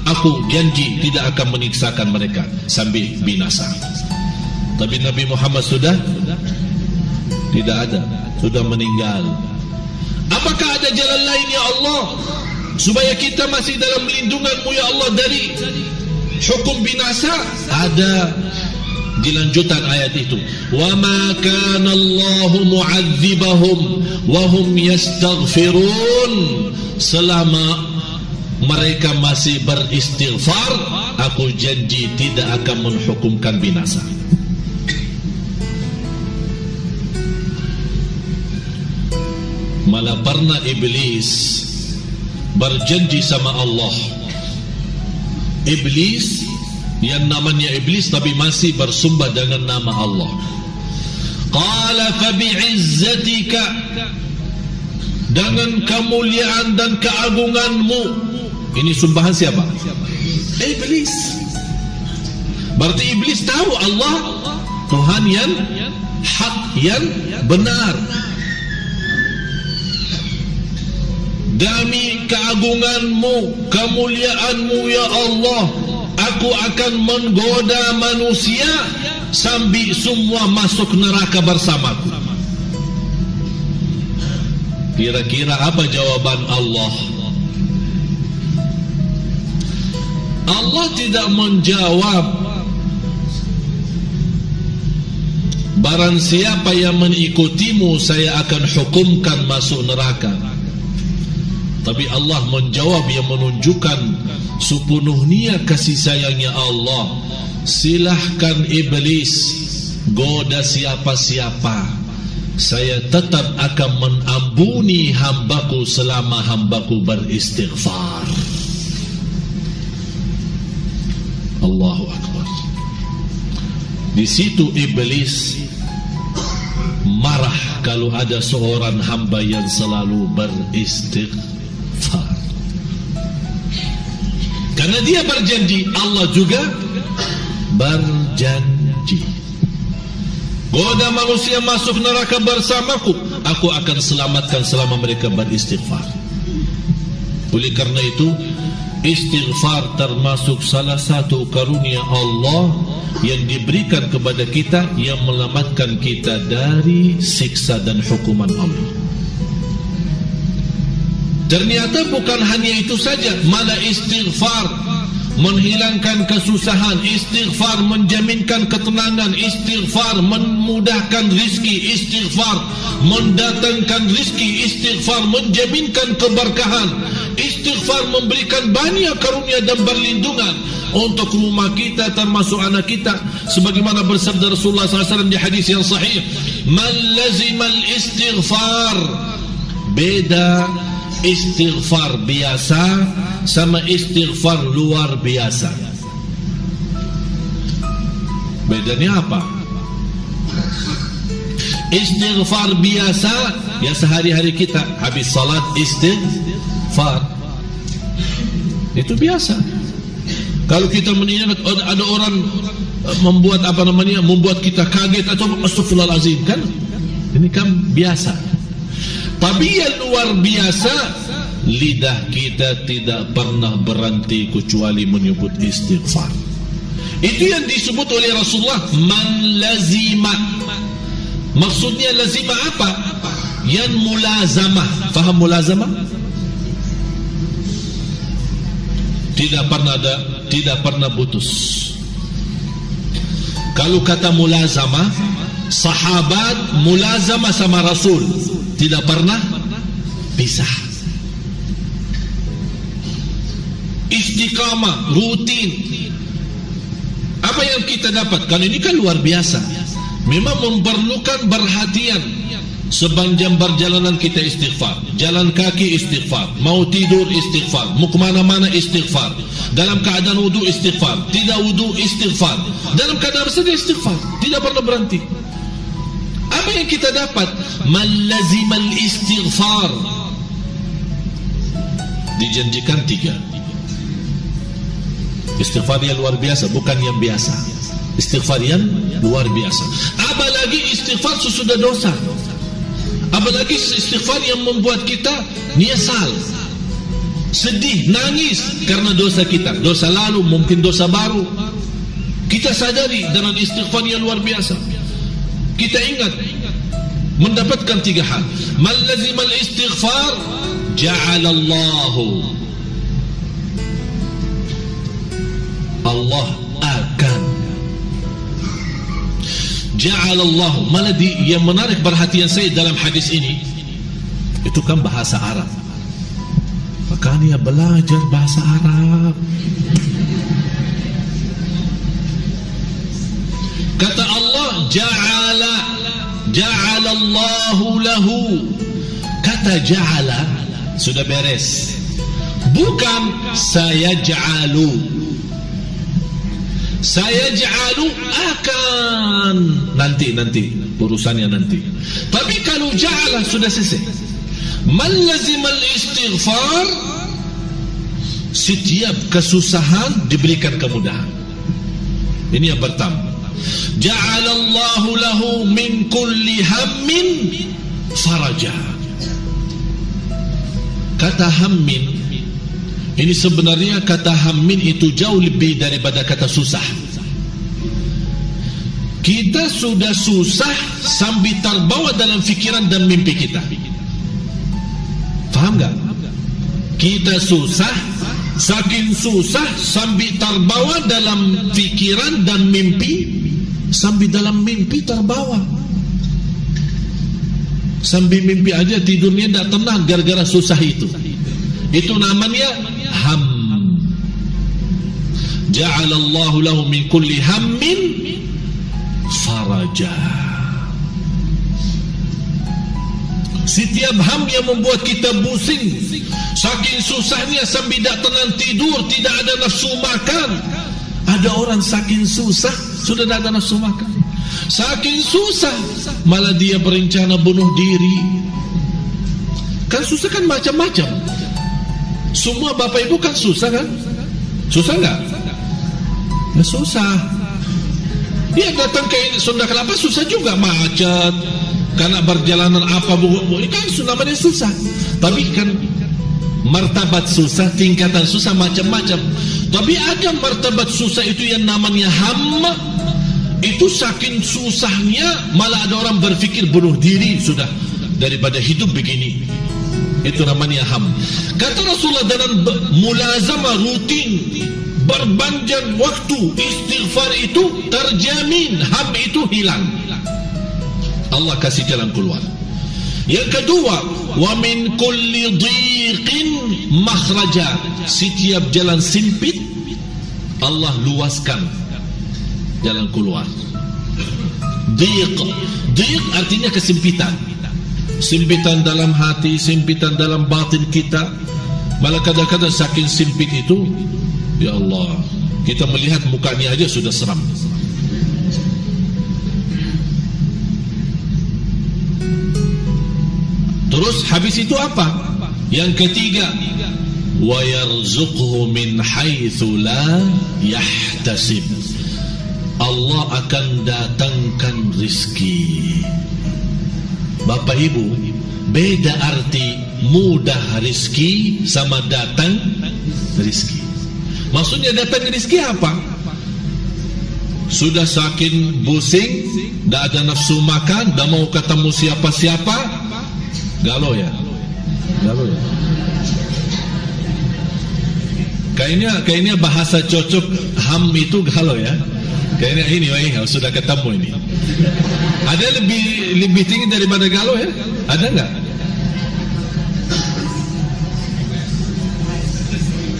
aku janji tidak akan menyiksakan mereka sampai binasa. Tapi Nabi Muhammad sudah tidak ada, sudah meninggal. Apakah ada jalan lain ya Allah supaya kita masih dalam lindunganmu ya Allah dari hukum binasa? Ada. Dilanjutan ayat itu, wa ma kana Allahu mu'adzibahum wa hum yastaghfirun. Selama mereka masih beristighfar, aku janji tidak akan menghukumkan binasa. Malah pernah iblis berjanji sama Allah. Iblis yang namanya iblis tapi masih bersumpah dengan nama Allah. Qala fa bi'izzatika, dengan kemuliaan dan keagunganmu. Ini sumbahan siapa? Iblis. Berarti iblis tahu Allah Tuhan yang hak, yang benar. Demi keagunganmu, kemuliaanmu ya Allah, aku akan menggoda manusia sampai semua masuk neraka bersamaku. Kira-kira apa jawaban Allah? Allah tidak menjawab, barang siapa yang mengikutimu saya akan hukumkan masuk neraka. Tapi Allah menjawab yang menunjukkan sepenuhnya kasih sayangnya Allah. Silahkan iblis goda siapa-siapa, saya tetap akan mengampuni hambaku selama hambaku beristighfar. Allahu Akbar. Di situ iblis marah kalau ada seorang hamba yang selalu beristighfar. Karena dia berjanji, Allah juga berjanji. Goda manusia masuk neraka bersamaku, aku akan selamatkan selama mereka beristighfar. Oleh karena itu, istighfar termasuk salah satu karunia Allah yang diberikan kepada kita, yang menyelamatkan kita dari siksa dan hukuman Allah. Ternyata bukan hanya itu saja, malah istighfar menghilangkan kesusahan, istighfar menjaminkan ketenangan, istighfar memudahkan rizki, istighfar mendatangkan rizki, istighfar menjaminkan keberkahan, istighfar Istighfar memberikan banyak karunia dan perlindungan untuk rumah kita, termasuk anak kita, sebagaimana bersabda Rasulullah SAW di hadis yang sahih, man lazimal istighfar. Beda istighfar biasa sama istighfar luar biasa. Bedanya apa? Istighfar biasa ya sehari-hari kita habis salat istighfar, itu biasa. Kalau kita mengingat ada orang membuat membuat kita kaget atau astagfirullahalazim, kan ini kan biasa. Tapi yang luar biasa, lidah kita tidak pernah berhenti kecuali menyebut istighfar. Itu yang disebut oleh Rasulullah man lazima. Maksudnya lazima apa? Yang mulazamah. Faham mulazamah? Tidak pernah putus. Kalau kata mulazamah, sahabat mulazamah sama Rasul, tidak pernah pisah. Istiqamah, rutin. Apa yang kita dapat? Kan ini kan luar biasa. Memang memerlukan perhatian. Sepanjang perjalanan kita istighfar, jalan kaki istighfar, mau tidur istighfar, mau kemana-mana istighfar, dalam keadaan wudu istighfar, tidak wudu istighfar, dalam keadaan bersedih istighfar, tidak pernah berhenti. Apa yang kita dapat? Man lazimal istighfar, dijanjikan 3. Istighfar yang luar biasa, bukan yang biasa. Istighfar yang luar biasa. Apalagi istighfar sesudah dosa. Apalagi istighfar yang membuat kita nyesal, sedih, nangis karena dosa kita, dosa lalu, mungkin dosa baru. Kita sadari dengan istighfar yang luar biasa. Kita ingat mendapatkan 3 hal. Man lazimal istighfar ja'alallahu, Allah akan ja'alallahu. Malah yang menarik perhatian saya dalam hadis ini, itu kan bahasa Arab. Makanya belajar bahasa Arab. Kata Allah ja'alallahu lahu. Kata ja'ala sudah beres, bukan saya ja'alu. Saya ja'alu akan nanti urusannya nanti. Tapi kalau ja'ala sudah selesai. Man lazimal istighfar, setiap kesusahan diberikan kemudahan. Ini yang pertama. Ja'alallahu lahu min kulli hammin faraja. Kata hammin ini sebenarnya, kata hammin itu jauh lebih daripada kata susah. Kita sudah susah sambil terbawa dalam fikiran dan mimpi kita. Faham gak? Kita susah, saking susah sambil terbawa dalam fikiran dan mimpi. Sambil dalam mimpi terbawa, sambil mimpi aja tidurnya tidak tenang gara-gara susah itu. Itu namanya ham. Ja'alallahu lahu min kulli hammin faraja. Setiap ham yang membuat kita pusing, saking susahnya sambil tidak tenang tidur, tidak ada nafsu makan. Ada orang saking susah sudah tidak ada nafsu makan. Saking susah malah dia berencana bunuh diri. Kan susah kan macam-macam. Semua bapak ibu kan susah kan? Susah enggak? Ya susah. Dia datang ke Sunda Kelapa susah juga, macet. Karena perjalanan apa ini kan namanya susah. Tapi kan martabat susah, tingkatan susah macam-macam. Tapi ada martabat susah itu yang namanya ham. Itu saking susahnya malah ada orang berpikir bunuh diri sudah daripada hidup begini. Itu namanya ham. Kata Rasulullah dalam mulazamah rutin berpanjang waktu istighfar itu terjamin ham itu hilang. Allah kasih jalan keluar. Yang kedua, wa min kulli dhiqin makhraja. Setiap jalan sempit Allah luaskan jalan keluar. Dhiq artinya kesempitan. Sempitan dalam hati, sempitan dalam batin kita. Malah kadang-kadang saking sempit itu, ya Allah, kita melihat mukanya aja sudah seram. Terus habis itu apa? Yang ketiga, wa yarzuqhu min haitsu la yahtasib. Allah akan datangkan rizki. Bapak Ibu, beda arti mudah rizki sama datang rizki. Maksudnya datang rizki apa? Sudah saking pusing, dah ada nafsu makan, dah mau ketemu siapa-siapa, galau ya. Kayaknya bahasa cocok ham itu galau ya. Kayaknya ini sudah ketemu ini. Ada lebih tinggi daripada galau ya? Ada enggak?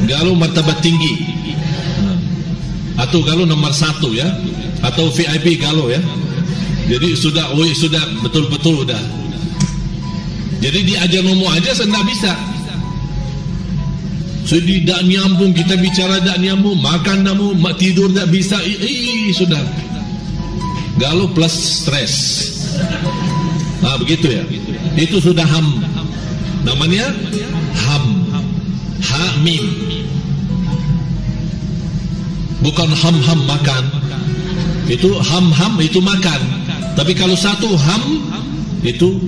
Galau martabat tinggi. Atau galau nomor 1 ya? Atau VIP galau ya? Jadi sudah betul-betul udah. Jadi diajar ngomong aja saya tidak bisa. Jadi tak nyambung, kita bicara tak nyambung, makan tak mau, tidur tak bisa, sudah. Galau plus stres. Begitu ya. Itu sudah ham. Namanya ham. Ha-mim. Bukan ham-ham makan. Itu ham-ham itu makan. Tapi kalau satu ham itu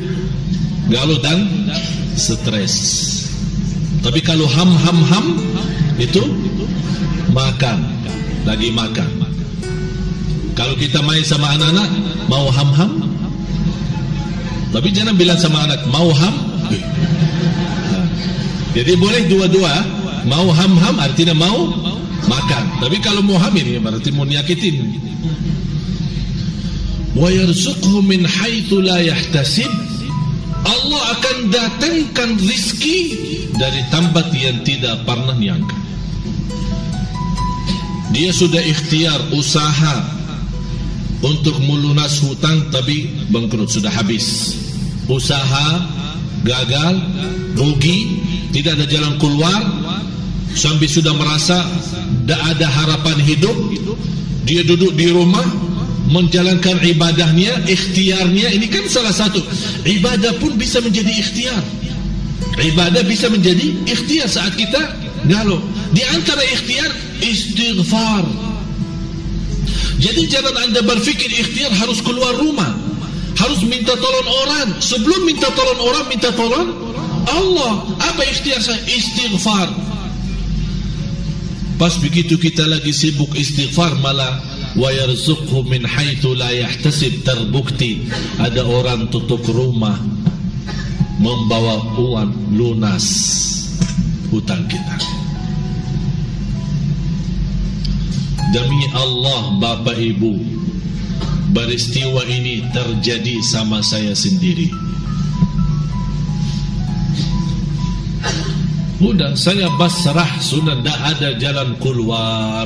galau dan stres. Tapi kalau ham itu makan, lagi makan. Kalau kita main sama anak-anak mau ham, tapi jangan bilang sama anak mau ham. Jadi boleh dua-dua, mau ham artinya mau makan. Tapi kalau mau ham ini berarti mau nyakitin. Wa yarzuqhu min haitsu la yahtasib. Allah akan datangkan rizki dari tempat yang tidak pernah nyangka. Dia sudah ikhtiar usaha untuk melunas hutang, tapi bangkrut, sudah habis. Usaha gagal, rugi, tidak ada jalan keluar, sampai sudah merasa tidak ada harapan hidup. Dia duduk di rumah menjalankan ibadahnya, ikhtiarnya. Ini kan salah satu ibadah pun bisa menjadi ikhtiar. Ibadah bisa menjadi ikhtiar saat kita galau. Di antara ikhtiar istighfar. Jadi jangan anda berfikir ikhtiar harus keluar rumah, harus minta tolong orang. Sebelum minta tolong orang, minta tolong Allah. Apa ikhtiar saya? Istighfar. Pas begitu kita lagi sibuk istighfar, malah wa yarzuqhu min haitsu la yahtasib, terbukti ada orang tutup rumah membawa uang lunas hutang kita. Demi Allah Bapak Ibu, peristiwa ini terjadi sama saya sendiri. Udah saya pasrah, sudah tidak ada jalan keluar.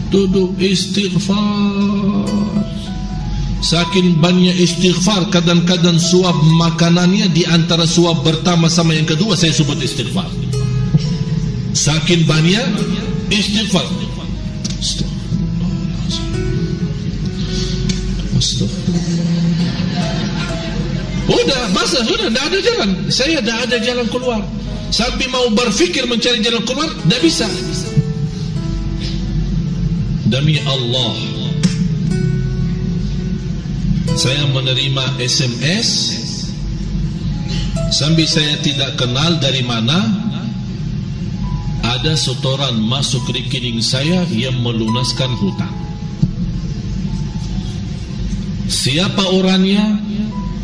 Duduk istighfar. Saking banyak istighfar, kadang-kadang suap makanannya di antara suap pertama sama yang kedua saya sebut istighfar. Saking banyak istighfar. Udah basah, sudah tidak ada jalan. Saya tidak ada jalan keluar. Sampai mau berfikir mencari jalan keluar, tidak bisa. Demi Allah, saya menerima SMS sambil saya tidak kenal dari mana, ada setoran masuk rekening saya yang melunaskan hutang. Siapa orangnya?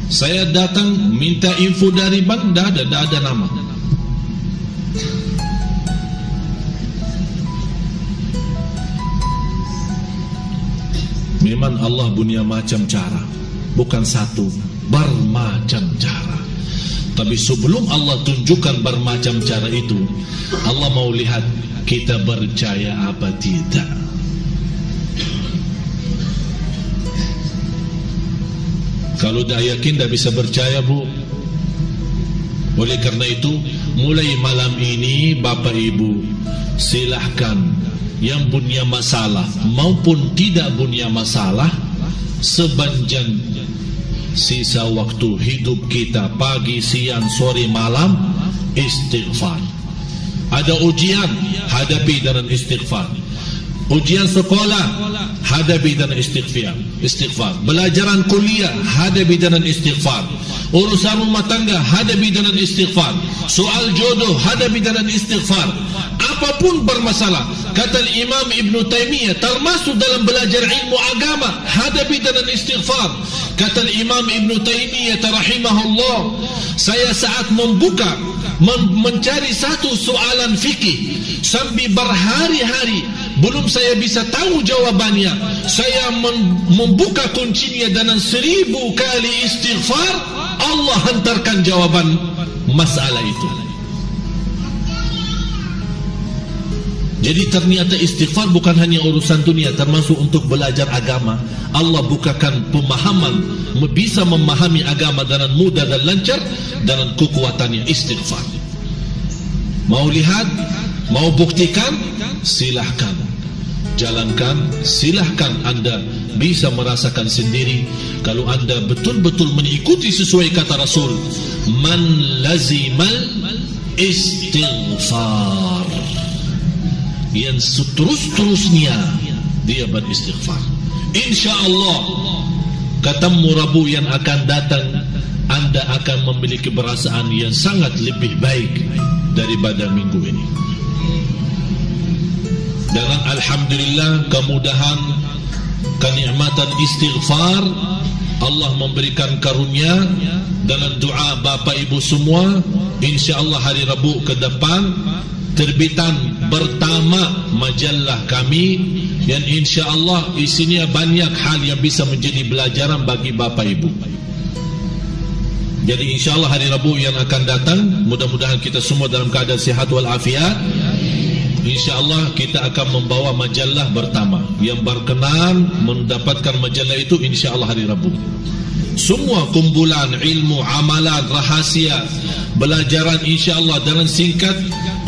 Saya datang minta info dari bank, tidak ada nama. Memang Allah punya macam cara, bukan satu. bermacam cara. Tapi sebelum Allah tunjukkan bermacam cara itu, Allah mau lihat kita percaya apa tidak. Kalau dah yakin dah bisa percaya, bu. Oleh kerana itu, mulai malam ini Bapak Ibu, silahkan yang punya masalah maupun tidak punya masalah, sepanjang sisa waktu hidup kita, pagi, siang, sore, malam, istighfar. Ada ujian, hadapi dengan istighfar. Ujian sekolah, hadapi dengan istighfar. Belajaran kuliah, hadapi dengan istighfar. Urusan rumah tangga, hadapi dengan istighfar. Soal jodoh, hadapi dengan istighfar. Apapun bermasalah, kata Imam Ibn Taymiyah, termasuk dalam belajar ilmu agama, hadapi dengan istighfar. Kata Imam Ibn Taymiyah rahimahullah, saya saat mencari satu soalan fikih sampai berhari-hari belum saya bisa tahu jawabannya, saya membuka kuncinya dengan 1000 kali istighfar, Allah hantarkan jawaban masalah itu. Jadi ternyata istighfar bukan hanya urusan dunia, termasuk untuk belajar agama. Allah bukakan pemahaman, bisa memahami agama dengan mudah dan lancar dengan kekuatannya istighfar. Mau lihat, mau buktikan, silahkan jalankan, silahkan anda bisa merasakan sendiri. Kalau anda betul-betul mengikuti sesuai kata Rasul, man lazimal istighfar, yang seterus-terusnya dia beristighfar, insyaAllah ketemu Rabu yang akan datang, anda akan memiliki perasaan yang sangat lebih baik daripada minggu ini. Dan alhamdulillah, kemudahan, kenikmatan istighfar, Allah memberikan karunia dalam doa Bapak Ibu semua. InsyaAllah hari Rabu ke depan terbitan pertama majalah kami, yang insyaAllah isinya banyak hal yang bisa menjadi pelajaran bagi Bapak Ibu. Jadi insyaAllah hari Rabu yang akan datang, mudah-mudahan kita semua dalam keadaan sihat walafiat. InsyaAllah kita akan membawa majalah pertama. Yang berkenan mendapatkan majalah itu insyaAllah hari Rabu. Semua kumpulan ilmu, amalan, rahasia, belajaran insyaAllah dengan singkat,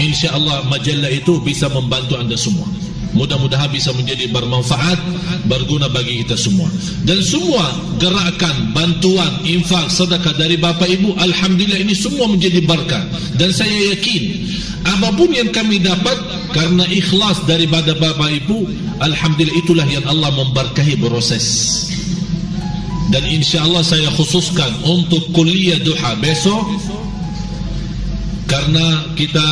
insyaAllah majalah itu bisa membantu anda semua. Mudah-mudahan bisa menjadi bermanfaat, berguna bagi kita semua. Dan semua gerakan, bantuan, infak, sedekah dari Bapak Ibu, alhamdulillah ini semua menjadi berkah. Dan saya yakin apapun yang kami dapat karena ikhlas daripada Bapak Ibu, alhamdulillah itulah yang Allah memberkahi proses. Dan insyaAllah saya khususkan untuk kuliah duha besok, karena kita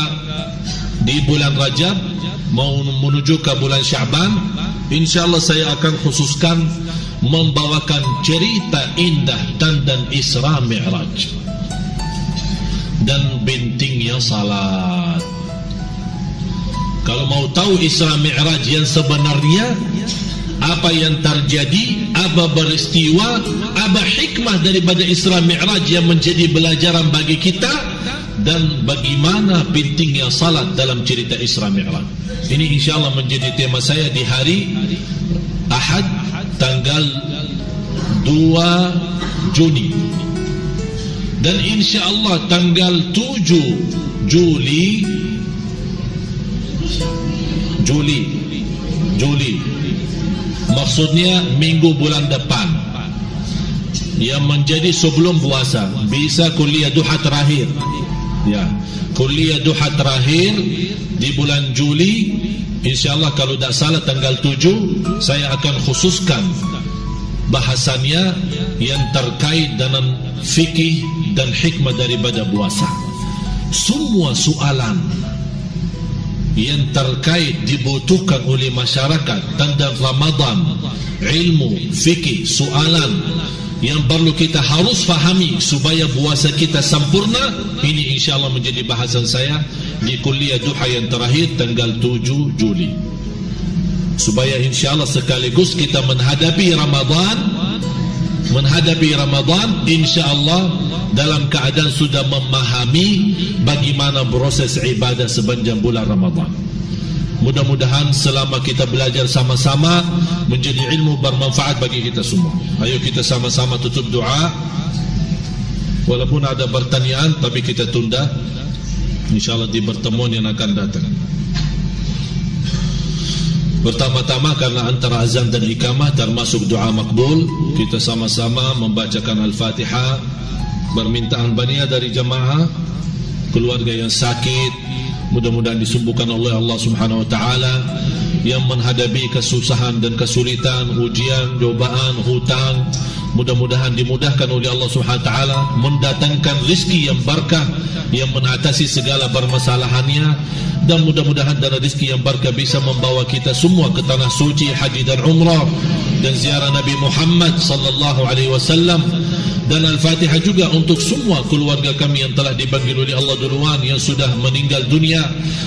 di bulan Rajab mau menuju ke bulan Syaban, insyaAllah saya akan khususkan membawakan cerita indah tentang Isra Mi'raj dan pentingnya salat. Kalau mau tahu Isra Mi'raj yang sebenarnya, apa yang terjadi, apa peristiwa, apa hikmah daripada Isra Mi'raj yang menjadi pelajaran bagi kita, dan bagaimana pentingnya salat dalam cerita Isra Mi'raj. Ini insyaAllah menjadi tema saya di hari Ahad tanggal 2 Juni. Dan insyaAllah tanggal 7 Juli maksudnya minggu bulan depan, yang menjadi sebelum puasa, bisa kuliah duha terakhir. Ya, kuliah duha terakhir di bulan Juli, insyaAllah kalau tak salah tanggal 7, saya akan khususkan bahasannya yang terkait dengan fikih dan hikmah daripada puasa. Semua soalan yang terkait dibutuhkan oleh masyarakat tentang Ramadan, ilmu, fikih, soalan yang perlu kita harus fahami supaya puasa kita sempurna, ini insyaAllah menjadi bahasan saya di kuliah duha yang terakhir tanggal 7 Juli, supaya insyaAllah sekaligus kita menghadapi Ramadan menghadapi Ramadan insya-Allah dalam keadaan sudah memahami bagaimana proses ibadah sepanjang bulan Ramadan. Mudah-mudahan selama kita belajar sama-sama menjadi ilmu bermanfaat bagi kita semua. Ayo kita sama-sama tutup doa. Walaupun ada pertanyaan tapi kita tunda insya-Allah di pertemuan yang akan datang. Pertama-tama karena antara azan dan iqamah termasuk doa makbul, kita sama-sama membacakan Al-Fatihah, permintaan bania dari jamaah, keluarga yang sakit mudah-mudahan disembuhkan oleh Allah Subhanahu wa taala, yang menghadapi kesusahan dan kesulitan, ujian, cobaan, hutang, mudah-mudahan dimudahkan oleh Allah Subhanahu wa taala, mendatangkan rezeki yang berkah yang mengatasi segala permasalahannya, dan mudah-mudahan dari rezeki yang berkah bisa membawa kita semua ke tanah suci haji dan umrah dan ziarah Nabi Muhammad sallallahu alaihi wasallam. Dan Al-Fatihah juga untuk semua keluarga kami yang telah dipanggil oleh Allah duluan yang sudah meninggal dunia,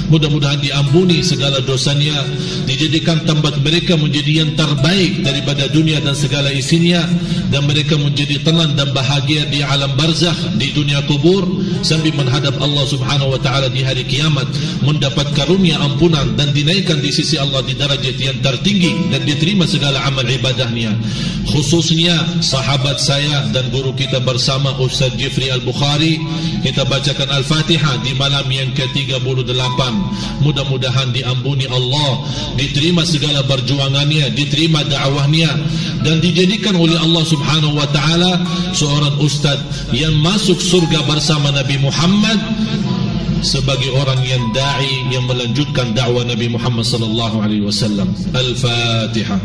mudah-mudahan diampuni segala dosanya, dijadikan tempat mereka menjadi yang terbaik daripada dunia dan segala isinya, dan mereka menjadi tenang dan bahagia di alam barzakh, di dunia kubur, sambil menghadap Allah Subhanahu wa taala di hari kiamat, mendapat karunia ampunan dan dinaikkan di sisi Allah di darajat yang tertinggi dan diterima segala amal ibadahnya. Khususnya sahabat saya dan guru kita bersama Ustaz Jifri Al-Bukhari, kita bacakan Al-Fatihah di malam yang ke-38. Mudah-mudahan diampuni Allah, diterima segala perjuangannya, diterima dakwahnya, dan dijadikan oleh Allah Subhanahu wa taala seorang ustaz yang masuk surga bersama Nabi Muhammad sebagai orang yang dai yang melanjutkan dakwah Nabi Muhammad sallallahu alaihi wasallam. Al-Fatihah.